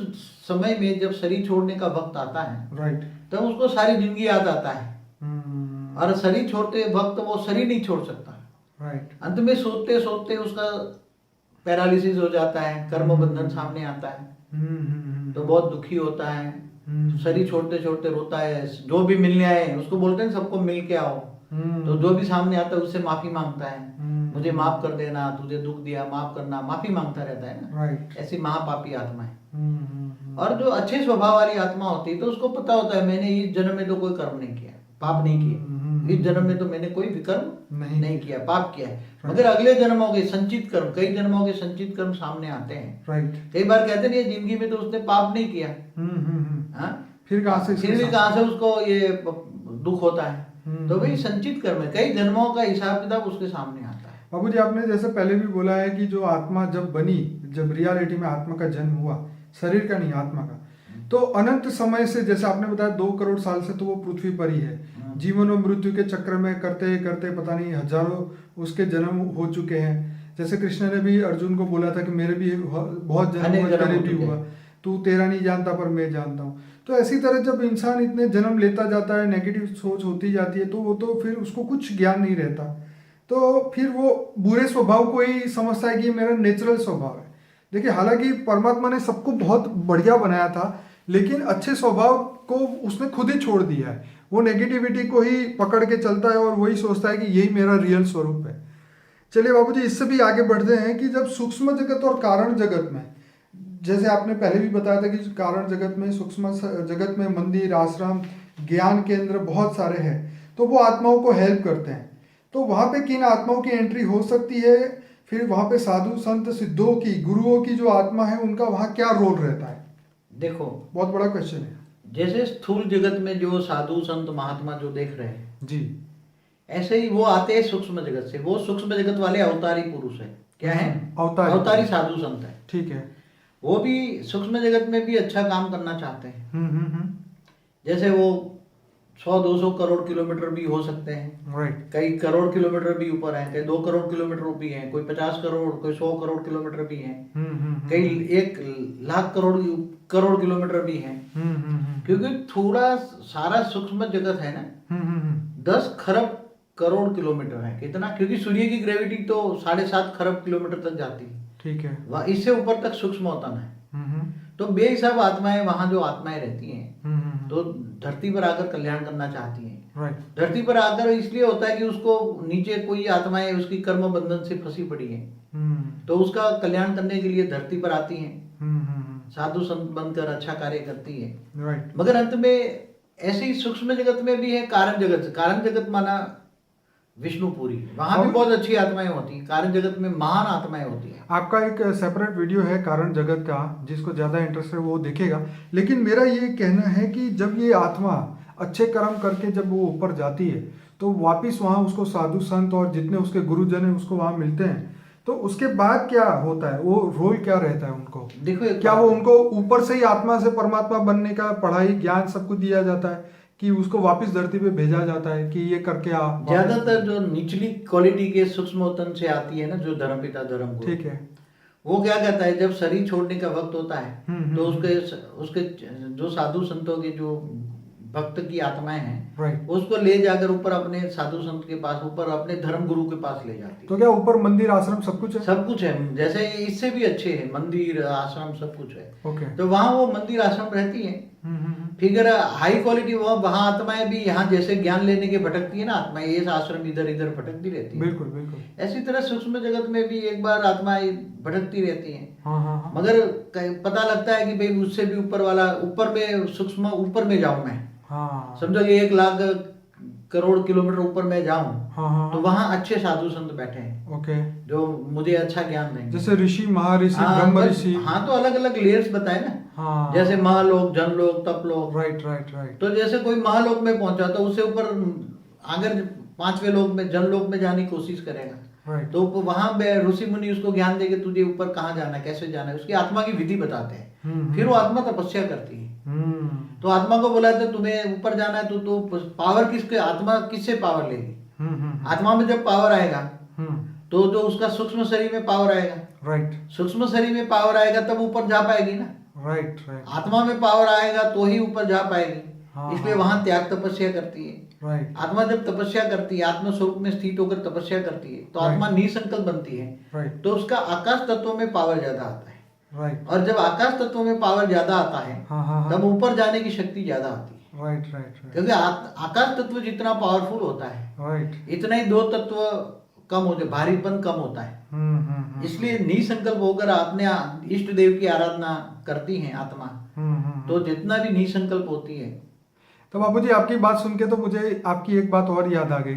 समय में जब शरीर छोड़ने का वक्त आता है, राइट, तब उसको सारी जिंदगी याद आता है। और शरीर छोड़ते वक्त वो शरीर नहीं छोड़ सकता। राइट, अंत में सोते सोते उसका पैरालिसिस हो जाता है, कर्म बंधन सामने आता है, तो बहुत दुखी होता है, शरीर छोड़ते छोड़ते रोता है। जो भी मिलने आए उसको बोलते हैं सबको मिल के आओ, तो जो भी सामने आता है उससे माफी मांगता है, मुझे माफ कर देना, तुझे दुख दिया, माफ करना, माफी मांगता रहता है ना। राइट। ऐसी महापापी आत्मा है। और जो अच्छे स्वभाव वाली आत्मा होती है, तो उसको पता होता है मैंने इस जन्म में तो कोई कर्म नहीं किया, पाप नहीं किया, इस जन्म में तो मैंने कोई विकर्म नहीं किया, पाप किया है। मगर अगले जन्मों के संचित कर्म, कई जन्मों के संचित कर्म सामने आते हैं। राइट। कई बार कहते नहीं जिंदगी में तो उसने पाप नहीं किया, फिर कहाँ से उसको ये दुख होता है। तो भाई संचित कर्म है, कई जन्मों का हिसाब किताब उसके सामने आता है। बाबू जी, आपने जैसे पहले भी बोला है कि जो आत्मा जब बनी, जब रियलिटी में आत्मा का जन्म हुआ, शरीर का नहीं आत्मा का, तो अनंत समय से, जैसे आपने बताया 2 करोड़ साल से तो वो पृथ्वी पर ही है। जीवन और मृत्यु के चक्र में करते करते पता नहीं हजारों उसके जन्म हो चुके हैं। जैसे कृष्ण ने भी अर्जुन को बोला था कि मेरे भी बहुत जन्म हुए, मेरे भी हुआ, तू तेरा नहीं जानता पर मैं जानता हूँ। तो ऐसी तरह जब इंसान इतने जन्म लेता जाता है, नेगेटिव सोच होती जाती है, तो वो तो फिर उसको कुछ ज्ञान नहीं रहता, तो फिर वो बुरे स्वभाव को ही समझता है कि ये मेरा नेचुरल स्वभाव है। देखिए, हालांकि परमात्मा ने सबको बहुत बढ़िया बनाया था, लेकिन अच्छे स्वभाव को उसने खुद ही छोड़ दिया है। वो नेगेटिविटी को ही पकड़ के चलता है और वही सोचता है कि यही मेरा रियल स्वरूप है। चलिए बाबूजी, इससे भी आगे बढ़ते हैं कि जब सूक्ष्म जगत और कारण जगत में, जैसे आपने पहले भी बताया था कि कारण जगत में, सूक्ष्म जगत में मंदिर, आश्रम, ज्ञान केंद्र बहुत सारे हैं, तो वो आत्माओं को हेल्प करते हैं। तो वहाँ पे किन आत्माओं की एंट्री हो सकती है? फिर वहाँ पे साधु संत सिद्धों की, गुरुओं की जो आत्मा है, उनका वहाँ क्या रोल रहता है? देखो, बहुत बड़ा क्वेश्चन है। जैसे स्थूल जगत में जो साधु संत महात्मा जो देख रहे हैं जी, ऐसे ही वो आते हैं सूक्ष्म जगत से। वो सूक्ष्म जगत वाले अवतारी पुरुष है। क्या है? अवतारी साधु संत है। ठीक है। वो भी सूक्ष्म जगत में भी अच्छा काम करना चाहते हैं। जैसे वो 100-200 करोड़ किलोमीटर भी हो सकते हैं, राइट। कई करोड़ किलोमीटर भी ऊपर हैं, कई 2 करोड़ किलोमीटर भी हैं, कोई 50 करोड़, कोई 100 करोड़ किलोमीटर भी हैं, कई 1 लाख करोड़ किलोमीटर भी हैं। क्योंकि थोड़ा सारा सूक्ष्म जगत है ना, 10 खरब करोड़ किलोमीटर है। कितना? क्योंकि सूर्य की ग्रेविटी तो 7.5 खरब किलोमीटर तक जाती है। ठीक है। इससे ऊपर तक सूक्ष्म होता है। तो बेहिसाब आत्माएं, वहां जो आत्माएं रहती हैं, तो धरती पर आकर कल्याण करना चाहती हैं। धरती पर आकर इसलिए होता है कि उसको नीचे कोई आत्माएं उसकी कर्म बंधन से फंसी पड़ी है, तो उसका कल्याण करने के लिए धरती पर आती हैं, साधु संत बनकर अच्छा कार्य करती है। मगर अंत में ऐसे ही सूक्ष्म जगत में भी है कारण जगत। कारण जगत माना विष्णुपुरी, वहां भी बहुत अच्छी आत्माएं होती हैं। कारण जगत में महान आत्माएं होती हैं। आपका एक सेपरेट वीडियो है कारण जगत का, जिसको ज़्यादा इंटरेस्ट है वो देखेगा। लेकिन मेरा ये कहना है कि जब ये आत्मा अच्छे कर्म करके जब वो ऊपर जाती है, तो वापिस वहाँ उसको साधु संत और जितने उसके गुरुजन हैं उसको वहाँ मिलते हैं, तो उसके बाद क्या होता है? वो रोल क्या रहता है उनको? देखो, क्या वो उनको ऊपर से ही आत्मा से परमात्मा बनने का पढ़ाई ज्ञान सब कुछ दिया जाता है, कि उसको वापस धरती पे भेजा जाता है कि ये करके आ? ज्यादातर जो निचली क्वालिटी के सूक्ष्म तन से आती है ना, जो धर्मपिता धर्म को, ठीक है, वो क्या कहता है, जब शरीर छोड़ने का वक्त होता है, तो उसके जो साधु संतों के जो भक्त की आत्माएं हैं, उसको ले जाकर ऊपर अपने साधु संत के पास, ऊपर अपने धर्म गुरु के पास ले जाती है। तो क्या ऊपर मंदिर आश्रम सब कुछ है? सब कुछ है। जैसे इससे भी अच्छे है, मंदिर आश्रम सब कुछ है। तो वहाँ वो मंदिर आश्रम रहती है। फिर हाई क्वालिटी वो वहाँ आत्माएं भी, यहाँ जैसे ज्ञान लेने के भटकती है ना आत्माएं, ये आश्रम इधर इधर भटकती रहती है। बिल्कुल बिल्कुल। ऐसी तरह सूक्ष्म जगत में भी एक बार आत्माएं भटकती रहती हैं। मगर पता लगता है कि भाई उससे भी ऊपर वाला, ऊपर में सूक्ष्म ऊपर में जाऊं मैं। समझो कि 1 लाख करोड़ किलोमीटर ऊपर मैं जाऊं, हाँ तो वहां अच्छे साधु संत बैठे हैं ओके, जो मुझे अच्छा ज्ञान देंगे। जैसे ऋषि, महर्षि, हाँ ब्रह्म ऋषि। हाँ, तो अलग अलग लेयर्स बताए ना, हाँ जैसे Mahalok, Janlok, Taplok. Right right right. तो जैसे कोई महालोक में पहुंचा तो उससे ऊपर अगर 5वें लोक में, जनलोक में जाने की कोशिश करेगा, राइट तो वहां पे ऋषि मुनि उसको ज्ञान देके तुझे ऊपर कहाँ जाना है, कैसे जाना है, उसकी आत्मा की विधि बताते हैं। फिर वो आत्मा तपस्या करती है। तो आत्मा को बोला था तुम्हें ऊपर जाना है, तो पावर किसके, आत्मा किससे पावर लेगी? आत्मा में जब पावर आएगा तो जो उसका सूक्ष्म शरीर में पावर आएगा, राइट सूक्ष्म शरीर में पावर आएगा तब ऊपर जा पाएगी ना। राइट राइट आत्मा में पावर आएगा तो ही ऊपर जा पाएगी। हाँ, इसलिए वहां त्याग तपस्या करती है। राइट आत्मा जब तपस्या करती है, आत्म स्वरूप में स्थित होकर तपस्या करती है, तो आत्मा निसंकल्प बनती है। राइट तो उसका आकाश तत्व में पावर ज्यादा आता है। राइट और जब आकाश तत्व में पावर ज्यादा आता है, हाँ तब ऊपर जाने की शक्ति ज्यादा आती है। राइट राइट राइट क्योंकि आकाश तत्व जितना पावरफुल होता है, राइट इतना ही दो तत्व कम होते, भारीपन कम होता है। इसलिए निसंकल्प होकर अपने इष्ट देव की आराधना करती है आत्मा, तो जितना भी निसंकल्प होती है। तो बाबूजी आपकी बात सुन के तो मुझे आपकी एक बात और याद आ गई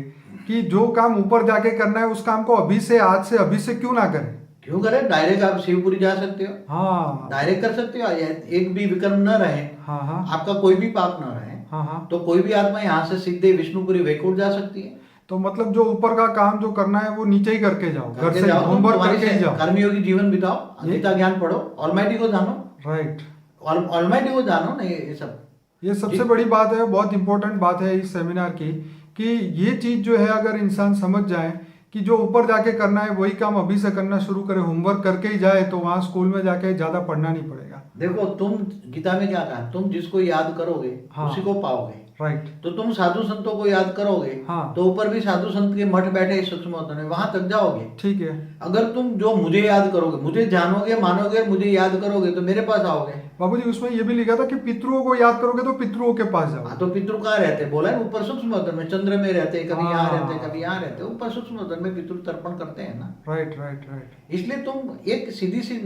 कि जो काम ऊपर जाके करना है उस काम को अभी से, आज से, अभी से क्यों ना करें? क्यों करें? डायरेक्ट आप शिवपुरी जा सकते हो। हाँ डायरेक्ट कर सकते हो। एक भी विकर्म न रहे, हाँ हाँ आपका कोई भी पाप न रहे, हाँ हाँ। तो कोई भी आत्मा यहाँ से सीधे विष्णुपुरी वैकुंठ जा सकती है। तो मतलब जो ऊपर का काम जो करना है वो नीचे ही करके जाओ, घर से होमवर्क करके ही जाओ, कर्मयोगी जीवन बिताओ, गीता ज्ञान पढ़ो, ऑलमाइटी को जानो। राइट ऑलमाइटी को जानो ना। ये सब, ये सबसे बड़ी बात है, बहुत इंपॉर्टेंट बात है इस सेमिनार की, कि ये चीज जो है अगर इंसान समझ जाए कि जो ऊपर जाके करना है वही काम अभी से करना शुरू करे, होमवर्क करके ही जाए, तो वहाँ स्कूल में जाके ज्यादा पढ़ना नहीं पड़ेगा। देखो तुम गीता में क्या कहा, तुम जिसको याद करोगे उसी को पाओगे। राइट। तो तुम साधु संतों को याद करोगे, तो ऊपर भी साधु संत के मठ बैठे सूक्ष्म होते हैं, वहां तक जाओगे। ठीक है। अगर तुम जो मुझे याद करोगे, मुझे जानोगे, मानोगे, मुझे याद करोगे, तो मेरे पास आओगे। बाबूजी उसमें ये भी लिखा था कि पितरों को याद करोगे तो पितरों के पास जाओ। तो पितृ कहाँ रहते? बोला है ऊपर सूक्ष्म होतन में, चंद्र में रहते, कभी यहाँ रहते, कभी यहाँ रहते, ऊपर सूक्ष्म होतन में पितृ तर्पण करते हैं ना। Right right right. इसलिए तुम एक सीधी सी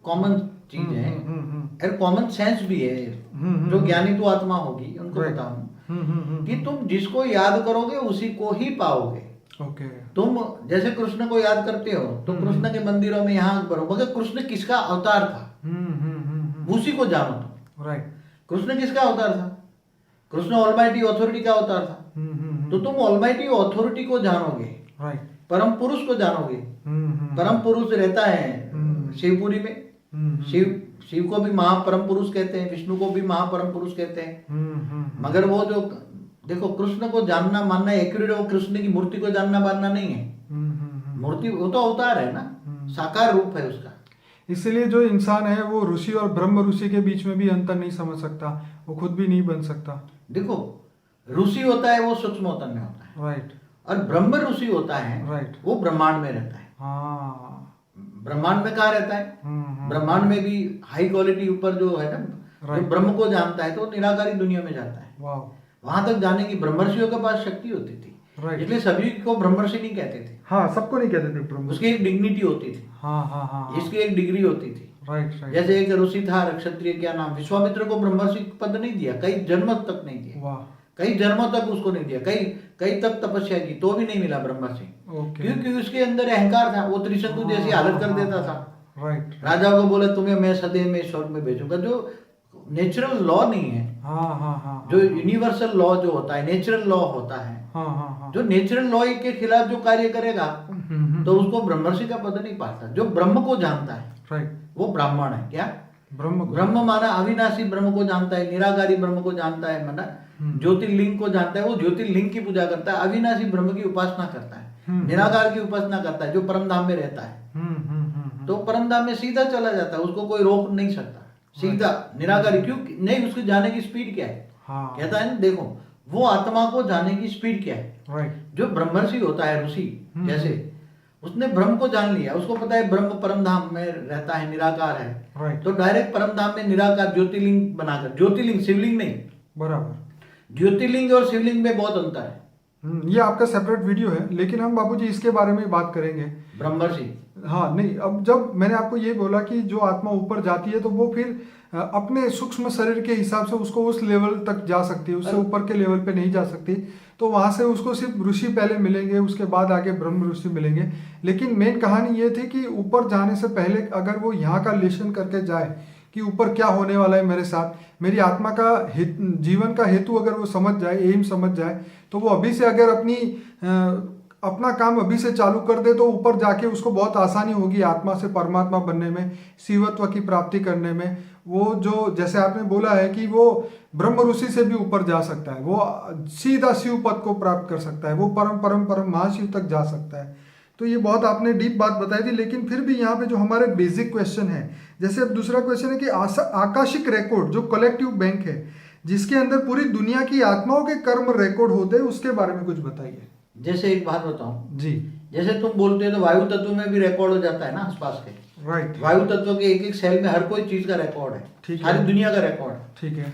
कॉमन चीज है, और कॉमन सेंस भी है, जो ज्ञानी तो आत्मा होगी उनको बताऊं कि तुम जिसको याद करोगे उसी को ही पाओगे। ओके। तुम जैसे कृष्ण को याद करते हो तो कृष्ण के मंदिरों में यहाँ करो, मगर कृष्ण किसका अवतार था उसी को जानो तुम। राइट। कृष्ण किसका अवतार था? कृष्ण ऑलमाइटी ऑथोरिटी का अवतार था। तो तुम ऑलमाइटी ऑथोरिटी को जानोगे, राइट। परम पुरुष को जानोगे। परम पुरुष रहता है शिवपुरी में। शिव को भी महापरम पुरुष कहते हैं, विष्णु को भी महापरम पुरुष कहते हैं। मगर वो जो देखो, कृष्ण को जानना मानना एक्यूरेट, वो कृष्ण की मूर्ति को जानना मानना नहीं है। मूर्ति वो तो अवतार है ना, साकार रूप है उसका। इसलिए जो इंसान है वो ऋषि और ब्रह्म ऋषि के बीच में भी अंतर नहीं समझ सकता, वो खुद भी नहीं बन सकता। देखो ऋषि होता है वो सूक्ष्म होतन में होता है, राइट। और ब्रह्म ऋषि होता है, राइट, वो ब्रह्मांड में रहता है। हाँ। ब्रह्मांड में कहाँ रहता है? ब्रह्मांड में भी हाई क्वालिटी ऊपर जो है ना, जो ब्रह्म को जानता है तो निराकारी दुनिया में जाता है। वाह। वहां तक जाने की ब्रह्मर्षियों के पास शक्ति होती थी। राइट। इसलिए सभी को ब्रह्मर्षि नहीं कहते थे। हाँ, सबको नहीं कहते थे ब्रह्म। उसकी एक डिग्निटी होती थी। हाँ हाँ हाँ। इसकी एक डिग्री होती थी। Right right. जैसे एक ऋषि था क्षत्रिय, क्या नाम, विश्वामित्र को ब्रह्मर्षि पद नहीं दिया, कई जन्म तक नहीं दिया। वाह। कई जन्मों तक उसको नहीं दिया, कई तक तपस्या की तो भी नहीं मिला ब्रह्मर्षि। क्योंकि उसके अंदर अहंकार था, वो त्रिशंकु जैसी हालत कर देता था। राइट। राजा को बोले तुम्हें मैं सदैव में स्वर्ग में भेजूंगा, जो नेचुरल लॉ नहीं है। हाँ हाँ हाँ। जो यूनिवर्सल लॉ जो होता है, नेचुरल लॉ होता है। हाँ हाँ हाँ। जो नेचुरल लॉ के खिलाफ जो कार्य करेगा तो उसको ब्रह्मर्षि का पद नहीं पाता। जो ब्रह्म को जानता है, राइट, वो ब्राह्मण है। क्या? ब्रह्म माना अविनाशी ब्रह्म को जानता है, निराकारी ब्रह्म को जानता है, माना ज्योतिर्लिंग को जानता है, वो ज्योतिर्लिंग की पूजा करता है, अविनाशी ब्रह्म की उपासना करता है, निराकार की उपासना करता है, जो परम धाम में रहता है। तो परम धाम में सीधा चला जाता है, उसको कोई रोक नहीं सकता, सीधा निराकारी। क्यों नहीं? उसके जाने की स्पीड क्या है? हाँ। कहता है ना, देखो वो आत्मा को जाने की स्पीड क्या है। राइट। जो ब्रह्मर्षि होता है, ऋषि जैसे, उसने ब्रह्म को जान लिया, उसको पता है ब्रह्म परम धाम में रहता है, निराकार है। राइट। तो डायरेक्ट परम धाम में निराकार ज्योतिर्लिंग बनाकर, ज्योतिर्लिंग शिवलिंग नहीं, बराबर, ज्योतिर्लिंग और शिवलिंग में बहुत अंतर है। ये आपका सेपरेट वीडियो है, लेकिन हम बाबूजी इसके बारे में बात करेंगे। ब्रह्मर्षि, हाँ नहीं, अब जब मैंने आपको ये बोला कि जो आत्मा ऊपर जाती है तो वो फिर अपने सूक्ष्म शरीर के हिसाब से उसको उस लेवल तक जा सकती है, उससे ऊपर के लेवल पे नहीं जा सकती। तो वहां से उसको सिर्फ ऋषि पहले मिलेंगे, उसके बाद आगे ब्रह्म ऋषि मिलेंगे। लेकिन मेन कहानी ये थी कि ऊपर जाने से पहले अगर वो यहाँ का लेशन करके जाए कि ऊपर क्या होने वाला है मेरे साथ, मेरी आत्मा का जीवन का हेतु अगर वो समझ जाए, एम समझ जाए, तो वो अभी से अगर अपना काम अभी से चालू कर दे तो ऊपर जाके उसको बहुत आसानी होगी आत्मा से परमात्मा बनने में, शिवत्व की प्राप्ति करने में। वो जो जैसे आपने बोला है कि वो ब्रह्म ऋषि से भी ऊपर जा सकता है, वो सीधा शिव पद को प्राप्त कर सकता है, वो परम परम परम महाशिव तक जा सकता है। तो ये बहुत आपने डीप बात बताई थी। लेकिन फिर भी यहाँ पे जो हमारे बेसिक क्वेश्चन है, जैसे अब दूसरा क्वेश्चन है कि आकाशिक रिकॉर्ड जो कलेक्टिव बैंक है, जिसके अंदर पूरी दुनिया की आत्माओं के कर्म रिकॉर्ड होते हैं, उसके बारे में कुछ बताइए। जैसे एक बात बताऊं जी। जैसे तुम बोलते हो तो वायु तत्व में भी रिकॉर्ड हो जाता है ना आसपास के। राइट। वायु तत्व के एक एक सेल में हर कोई चीज का रिकॉर्ड है, ठीक है। सारी दुनिया का रिकॉर्ड है। ठीक है।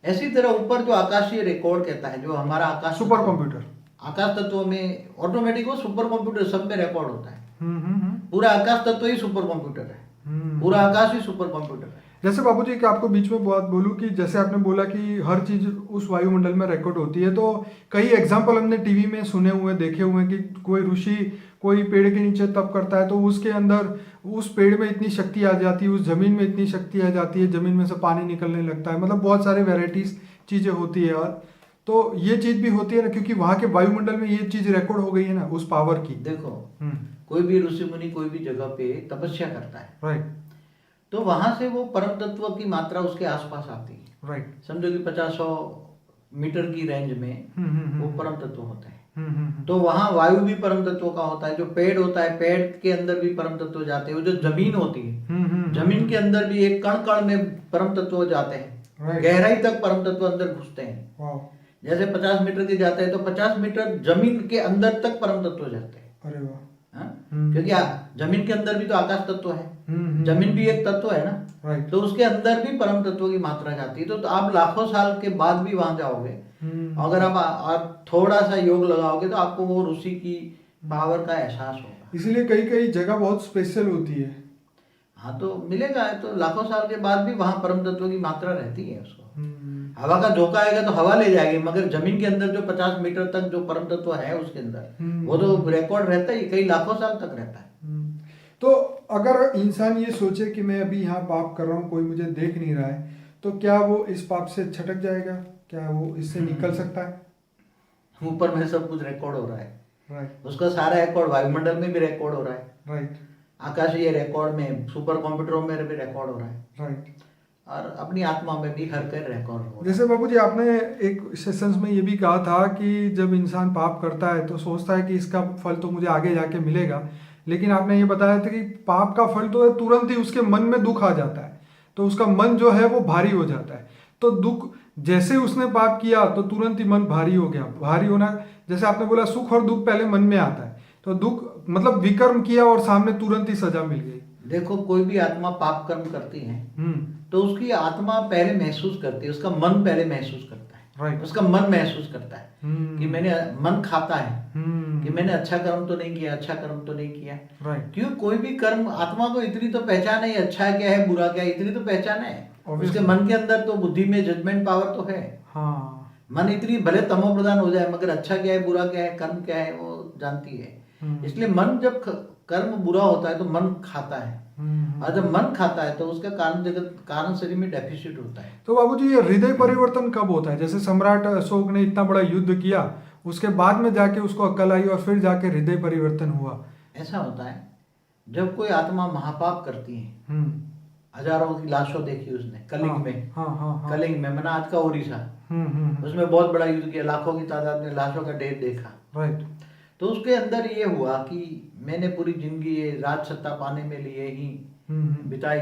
ऐसी तरह ऊपर जो आकाशीय रिकॉर्ड कहता है, जो हमारा आकाश सुपर कंप्यूटर, आकाश तत्व में ऑटोमेटिक वो सुपर कंप्यूटर सब में रिकॉर्ड होता है। पूरा आकाश तत्व ही सुपर कंप्यूटर है, पूरा आकाश ही सुपर कंप्यूटर है। जैसे बाबूजी कि आपको बीच में बात बोलूं कि जैसे आपने बोला कि हर चीज उस वायुमंडल में रिकॉर्ड होती है, तो कई एग्जाम्पल हमने टीवी में सुने हुए देखे हुए कि कोई ऋषि कोई पेड़ के नीचे तप करता है तो उसके अंदर उस पेड़ में इतनी शक्ति आ जाती है, उस जमीन में इतनी शक्ति आ जाती है, जमीन में से पानी निकलने लगता है। मतलब बहुत सारे वेराइटीज चीजें होती है। और तो ये चीज भी होती है ना, क्योंकि वहां के वायुमंडल में ये चीज रिकॉर्ड हो गई है ना उस पावर की। देखो कोई भी ऋषि मुनि कोई भी जगह पे तपस्या करता है, राइट, तो वहां से वो परम तत्व की मात्रा उसके आसपास आती है। राइट। समझो कि 50-100 मीटर की रेंज में वो परम तत्व होते हैं। तो वहां वायु भी परम तत्व का होता है, जो पेड़ होता है पेड़ के अंदर भी परम तत्व जाते हैं, वो जो जमीन होती है जमीन के अंदर भी एक कण कण में परम तत्व जाते हैं, गहराई तक परम तत्व अंदर घुसते हैं। जैसे 50 मीटर के जाते हैं तो 50 मीटर जमीन के अंदर तक परम तत्व जाते हैं। अरे वाह। क्योंकि जमीन के अंदर भी तो आकाश तत्व है, जमीन भी एक तत्व है ना, तो उसके अंदर भी परम तत्व की मात्रा जाती है। तो आप लाखों साल के बाद भी वहां जाओगे, अगर आप थोड़ा सा योग लगाओगे तो आपको वो ऋषि की पावर का एहसास होगा। इसलिए कई कई जगह बहुत स्पेशल होती है। हाँ तो मिलेगा, तो लाखों साल के बाद भी वहां परम तत्व की मात्रा रहती है। उसको हवा का झोंका आएगा तो हवा ले जाएगी, मगर जमीन के अंदर जो 50 मीटर तक जो परम तत्व है उसके अंदर वो तो रिकॉर्ड रहता है, कई लाखों साल तक रहता है। तो अगर इंसान ये सोचे कि मैं अभी यहाँ पाप कर रहा हूँ, कोई मुझे देख नहीं रहा है, तो क्या वो इस पाप से छटक जाएगा? क्या वो इससे निकल सकता है? ऊपर में सब कुछ रिकॉर्ड हो रहा है, राइट। उसका सारा रिकॉर्ड वायुमंडल में भी रिकॉर्ड हो रहा है, राइट। आकाशीय रिकॉर्ड में सुपर कंप्यूटरों में भी रिकॉर्ड हो रहा है, राइट। और अपनी आत्मा में भी हर कर रिकॉर्ड हो रहा है। जैसे बाबूजी आपने एक सेशंस में ये भी कहा था कि जब इंसान पाप करता है तो सोचता है कि इसका फल तो मुझे आगे जाके मिलेगा, लेकिन आपने ये बताया था कि पाप का फल तो है तुरंत ही उसके मन में दुख आ जाता है, तो उसका मन जो है वो भारी हो जाता है। तो दुख जैसे उसने पाप किया तो तुरंत ही मन भारी हो गया। भारी होना, जैसे आपने बोला सुख और दुख पहले मन में आता है, तो दुख मतलब विकर्म किया और सामने तुरंत ही सजा मिल गई। देखो कोई भी आत्मा पाप कर्म करती है तो उसकी आत्मा पहले महसूस करती है, उसका मन पहले महसूस करता है, राइट। उसका मन महसूस करता है कि मैंने, मन खाता है कि मैंने अच्छा कर्म तो नहीं किया, अच्छा कर्म तो नहीं किया। राइट। क्यों? कोई भी कर्म, आत्मा को इतनी तो पहचान है अच्छा क्या है बुरा क्या है, इतनी तो पहचान है। उसके मन के अंदर तो बुद्धि में जजमेंट पावर तो है। हाँ। मन इतनी भले तमो प्रधान हो जाए मगर अच्छा क्या है बुरा क्या है कर्म क्या है वो जानती है। इसलिए मन जब कर्म बुरा होता है तो मन खाता है, और जब मन खाता है तो उसका कारण शरीर में डेफिसिट होता है। तो बाबूजी ये हृदय परिवर्तन कब होता है? जैसे सम्राट अशोक ने इतना बड़ा युद्ध किया, उसके बाद में जाके उसको अक्ल आई और फिर जाके हृदय परिवर्तन हुआ। ऐसा होता है जब कोई आत्मा महापाप करती है, हजारों की लाशों देखी उसने कलिंग में, कलिंग में मना आज का उड़ीसा, उसमें बहुत बड़ा युद्ध किया, लाखों की तादाद में लाशों का ढेर देखा। राइट। तो उसके अंदर ये हुआ कि मैंने पूरी जिंदगी ये राज सत्ता पाने में लिए ही बिताई।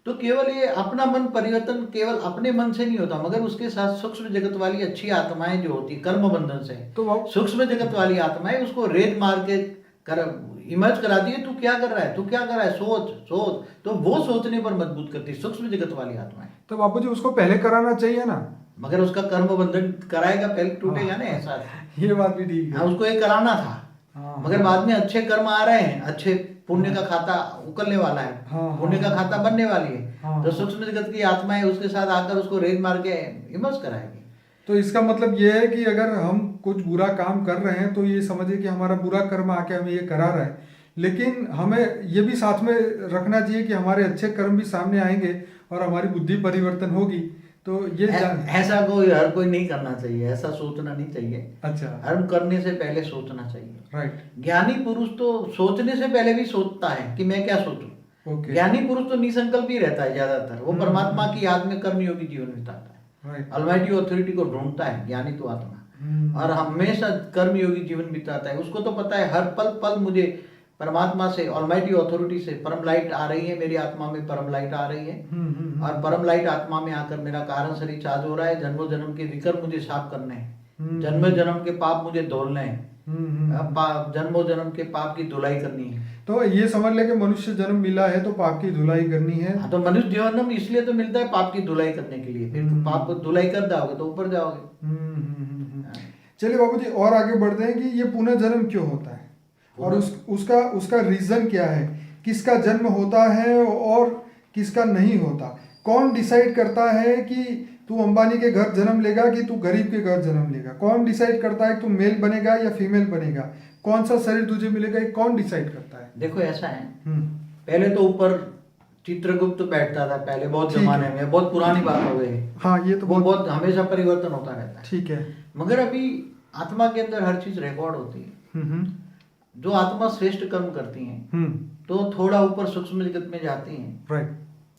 तो केवल ये अपना मन परिवर्तन केवल अपने मन से नहीं होता, मगर उसके साथ सूक्ष्म जगत वाली अच्छी आत्माएं जो होती कर्म बंधन से, तो सूक्ष्म जगत वाली आत्माएं उसको रेत मार के इमर्ज कराती है, तू क्या कर रहा है, तू क्या कर रहा है, सोच सोच, तो वो सोचने पर मजबूत करती है सूक्ष्म जगत वाली आत्माएं। तो बाबूजी उसको पहले कराना चाहिए ना, मगर उसका कर्म बंधन कराएगा पहले, टूटेगा ना ऐसा। ये बात भी ठीक है। उसको ये कराना था, हाँ, मगर बाद में अच्छे कर्म आ रहे हैं, अच्छे पुण्य का खाता उकलने वाला है, हाँ, पुण्य का खाता बनने वाली है, हाँ, तो सूक्ष्म जगत की आत्मा है उसके साथ आकर उसको रेत मार के इमर्स कराएगी। तो इसका मतलब ये है कि अगर हम कुछ बुरा काम कर रहे हैं तो ये समझिए कि हमारा बुरा कर्म आके हमें ये करा रहा है, लेकिन हमें ये भी साथ में रखना चाहिए कि हमारे अच्छे कर्म भी सामने आएंगे और हमारी बुद्धि परिवर्तन होगी। तो ये ऐसा कोई हर कोई नहीं करना चाहिए, ऐसा सोचना नहीं चाहिए। अच्छा, कर्म करने से पहले सोचना चाहिए। राइट, ज्ञानी पुरुष तो सोचने से पहले भी सोचता है कि मैं क्या सोचूं। ओके, ज्ञानी पुरुष तो निसंकल्प ही रहता है ज्यादातर, वो परमात्मा की याद में कर्मयोगी जीवन बिताता है, राइट, ऑलमाइटी ऑथोरिटी को ढूंढता है ज्ञानी तो आत्मा, और हमेशा कर्मयोगी जीवन बिताता है। उसको तो पता है हर पल पल मुझे परमात्मा से, ऑलमाइटी ऑथोरिटी से परम लाइट आ रही है, मेरी आत्मा में परम लाइट आ रही है, और परम लाइट आत्मा में आकर मेरा कारण शरीर चार्ज हो रहा है। जन्मों जन्म के विकर मुझे साफ करने हैं, जन्म जन्म के पाप मुझे धोलने हैं, जन्मों जन्म के पाप की धुलाई करनी है। तो ये समझ ले कि मनुष्य जन्म मिला है तो पाप की धुलाई करनी है। हाँ, तो मनुष्य जीवन इसलिए तो मिलता है पाप की धुलाई करने के लिए, फिर पाप को धुलाई कर जाओगे तो ऊपर जाओगे। चलिए बाबू जी, और आगे बढ़ते हैं कि ये पुनर्जन्म क्यों होता है और उसका रीजन क्या है, किसका जन्म होता है और किसका नहीं होता, कौन डिसाइड करता है कि तू अंबानी के घर जन्म लेगा कि तू गरीब के घर जन्म लेगा, कौन डिसाइड करता है कि तू मेल बनेगा या फीमेल बनेगा, कौन सा शरीर तुझे मिलेगा, ये कौन डिसाइड करता है? देखो ऐसा है, पहले तो ऊपर चित्रगुप्त बैठता था, पहले बहुत जमाने में, बहुत पुरानी बात हो गई। हाँ, ये तो बहुत हमेशा परिवर्तन होता रहता है। ठीक है, मगर अभी आत्मा के अंदर हर चीज रिकॉर्ड होती है। जो आत्मा श्रेष्ठ कर्म करती हैं तो थोड़ा ऊपर सूक्ष्म जगत में जाती हैं, राइट,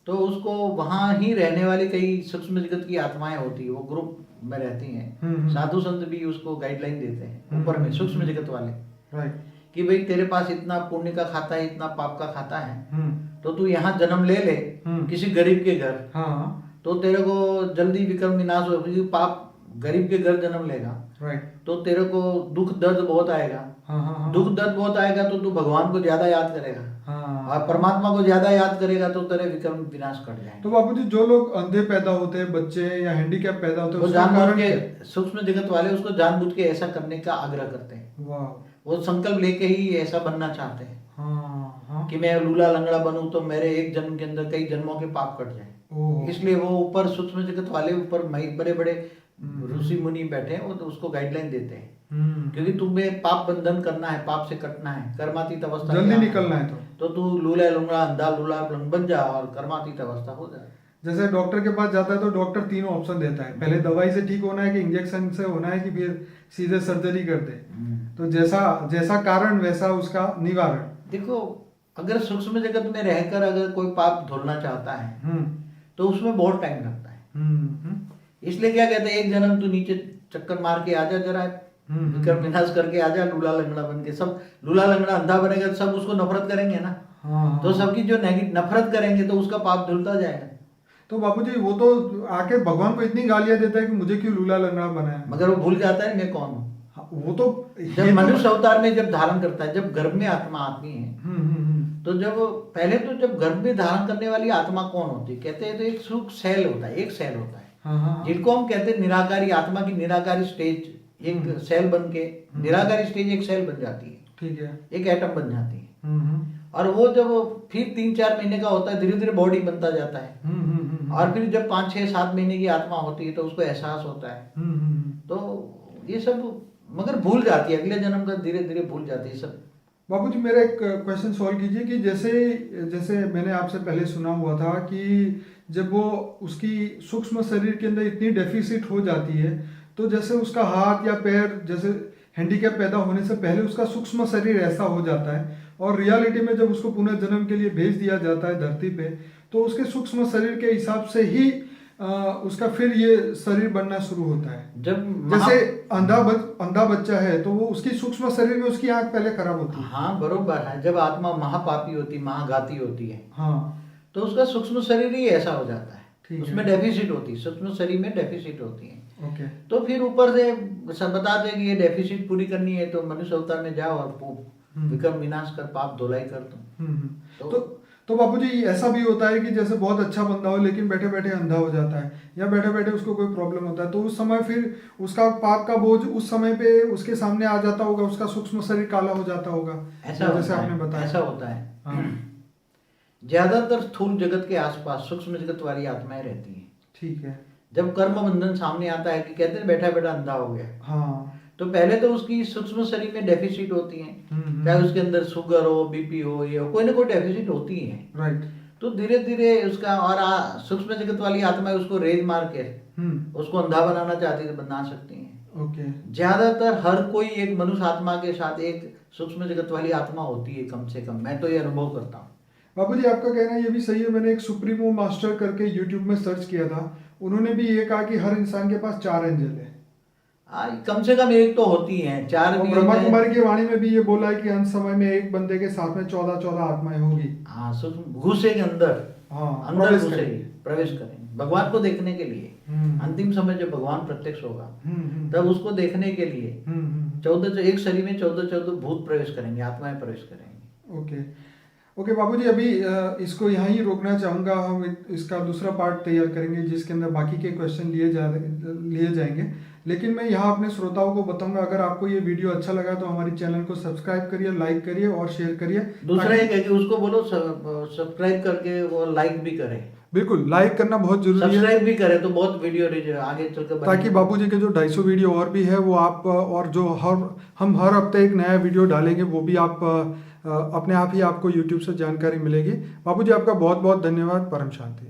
तो उसको वहां ही रहने वाली कई सूक्ष्म जगत की आत्माएं होती है, वो ग्रुप में रहती हैं। साधु संत भी उसको गाइडलाइन देते हैं ऊपर में, सूक्ष्म जगत वाले, राइट, कि भाई तेरे पास इतना पुण्य का खाता है, इतना पाप का खाता है, तो तू यहाँ जन्म ले ले किसी गरीब के घर, हाँ, तो तेरे को जल्दी विक्रम विनाश हो, क्योंकि पाप गरीब के घर जन्म लेगा, राइट, तो तेरे को दुख दर्द बहुत आएगा। हाँ, दुख दर्द बहुत आएगा तो तू भगवान को ज्यादा याद करेगा, हाँ, और परमात्मा को ज्यादा याद करेगा तो तेरे विक्रम विनाश कट जाएंगे। तो बाबूजी, जो लोग अंधे पैदा होते हैं, बच्चे या हैंडीकैप पैदा होते हैं, वो उसका जानबूझ कारण के, क्या? सूक्ष्म जगत वाले उसको जानबूझ के ऐसा करने का आग्रह करते हैं। वाह, वो संकल्प लेके ही ऐसा बनना चाहते हैं, हाँ, हाँ, कि मैं लूला लंगड़ा बनूं तो मेरे एक जन्म के अंदर कई जन्मों के पाप कट जाए। इसलिए वो ऊपर सूक्ष्म जगत वाले ऊपर बड़े बड़े ऋषि मुनि बैठे हैं, वो तो उसको गाइडलाइन देते हैं, क्योंकि तुम्हें पाप बंधन करना है, पाप से कटना है, कर्मातीत अवस्था जल्दी निकलना है तो तू लूला लंगड़ा अंधा लूला बन जा और कर्मातीत अवस्था हो जाए। जैसे डॉक्टर के पास जाता है तो डॉक्टर तीनों ऑप्शन देता है, पहले दवाई से ठीक होना है कि इंजेक्शन से होना है कि फिर सीधे सर्जरी कर दे, तो जैसा कारण वैसा उसका निवारण। देखो, अगर सूक्ष्म जगत में रहकर अगर कोई पाप धुलना चाहता है तो उसमें बहुत टाइम लगता है। इसलिए क्या कहते हैं, एक जन्म तू नीचे चक्कर मार के आजा, जरा विक्रम विनाश करके आजा, लूला लंगड़ा बन के। सब लूला लंगड़ा अंधा बनेगा तो सब उसको नफरत करेंगे ना, तो सबकी जो नफरत करेंगे तो उसका पाप धुलता जाएगा। तो बापूजी, वो तो आके भगवान को इतनी गालियां देता है कि मुझे क्यों लूला लंगड़ा बनाया, मगर वो भूल जाता है मैं कौन हूँ। वो तो जब मनुष्य अवतार में जब धारण करता है, जब गर्भ में आत्मा आती है, तो जब पहले तो जब गर्भ में धारण करने वाली आत्मा कौन होती है, कहते हैं तो एक सूक्ष्म सेल होता है, एक सेल होता है, जिनको हम कहते हैं निराकारी, आत्मा की निराकारी स्टेज, एक सेल बन के निराकारी स्टेज एक सेल बन जाती है, ठीक है, एक एटम बन जाती है। और वो जब फिर 3-4 महीने का होता है, धीरे धीरे बॉडी बनता जाता है, और फिर जब 5-6-7 महीने की आत्मा होती है तो उसको एहसास होता है। तो ये सब मगर भूल जाती है, अगले जन्म का धीरे धीरे भूल जाती है सब। बाबूजी, मेरा एक क्वेश्चन सॉल्व कीजिए कि जैसे मैंने आपसे पहले सुना हुआ था कि जब वो उसकी सूक्ष्म शरीर के अंदर इतनी डेफिसिट हो जाती है, तो जैसे उसका हाथ या पैर, जैसे हैंडीकैप पैदा होने से पहले उसका सूक्ष्म शरीर ऐसा हो जाता है, और रियलिटी में जब उसको पुनर्जन्म के लिए भेज दिया जाता है धरती पे, तो उसके सूक्ष्म शरीर के हिसाब से ही उसका फिर ये शरीर बनना शुरू होता है। जैसे अंधा बच्चा है तो वो उसकी सूक्ष्म शरीर में उसकी आंख पहले खराब होती है। हाँ, बरोबर है। जब आत्मा महापापी होती, महाघाती होती है, हाँ, तो उसका सूक्ष्म शरीर ही ऐसा हो जाता है, उसमें डेफिसिट होती है, सूक्ष्म शरीर में डेफिसिट होती है। ओके, तो फिर ऊपर से सब बताते कि ये डेफिसिट पूरी करनी है तो मनुष्य अवतार में जाओ और विक्रम विनाश कर, पाप धुलाई कर दो। तो बापूजी ऐसा भी होता है कि जैसे बहुत अच्छा बंदा हो लेकिन बैठे बैठे अंधा हो जाता है या बैठे बैठे उसको कोई प्रॉब्लम होता है, तो उस समय फिर उसका पाप का बोझ उस समय पे उसके सामने आ जाता होगा, उसका सूक्ष्म शरीर काला हो जाता होगा, ऐसा जैसे होता आपने है, बताया। ऐसा होता है। हाँ ज्यादातर स्थूल जगत के आसपास सूक्ष्म जगत वाली आत्माएं रहती हैं। ठीक है। जब कर्म बंधन सामने आता है कि कहते हैं बैठा बैठा अंधा हो गया, हाँ तो पहले तो उसकी सूक्ष्म शरीर में डेफिसिट होती है, चाहे उसके अंदर शुगर हो, बीपी हो, ये हो, कोई ना कोई डेफिसिट होती है। राइट। तो धीरे धीरे उसका और सूक्ष्म जगत वाली आत्मा उसको रेज मार के उसको अंधा बनाना चाहती है तो बना सकती हैं। ओके। ज्यादातर हर कोई एक मनुष्य आत्मा के साथ एक सूक्ष्म जगत वाली आत्मा होती है, कम से कम मैं तो ये अनुभव करता हूँ। बाबूजी आपका कहना ये भी सही है। मैंने एक सुप्रीमो मास्टर करके यूट्यूब में सर्च किया था, उन्होंने भी ये कहा कि हर इंसान के पास 4 एंजल है। कम से कम एक तो होती है, 4 और भी ब्रह्मा होते हैं। कुमारी की वाणी में भी ये बोला है कि अंत समय में एक बंदे के साथ में 14 आत्माएं होगी। हाँ, सूक्ष्म घुसे के अंदर, हाँ, अंदर प्रवेश घुसेगी, करेंगे। प्रवेश करेंगे भगवान को देखने के लिए। अंतिम समय जब भगवान प्रत्यक्ष होगा तब उसको देखने के लिए 14 एक शरीर में 14 भूत प्रवेश करेंगे, आत्माएं प्रवेश करेंगे। ओके ओके बाबूजी, अभी इसको यहाँ ही रोकना चाहूँगा। हम इसका दूसरा पार्ट तैयार करेंगे जिसके अंदर बाकी के क्वेश्चन लिए जाएंगे। लेकिन मैं यहाँ अपने श्रोताओं को बताऊंगा, अगर आपको ये वीडियो अच्छा लगा तो हमारे चैनल को सब्सक्राइब करिए, लाइक करिए और शेयर करिए। दूसरा एक है कि उसको बोलो सब्सक्राइब करके वो लाइक भी करे। बिल्कुल, लाइक करना बहुत जरूरी है, सब्सक्राइब भी करे तो बहुत वीडियो आगे चलकर ताकि बाबूजी के जो 250 वीडियो और भी है वो आप, और जो हम हर हफ्ते एक नया वीडियो डालेंगे वो भी आप अपने आप ही आपको यूट्यूब से जानकारी मिलेगी। बाबूजी आपका बहुत बहुत धन्यवाद। परम शांति।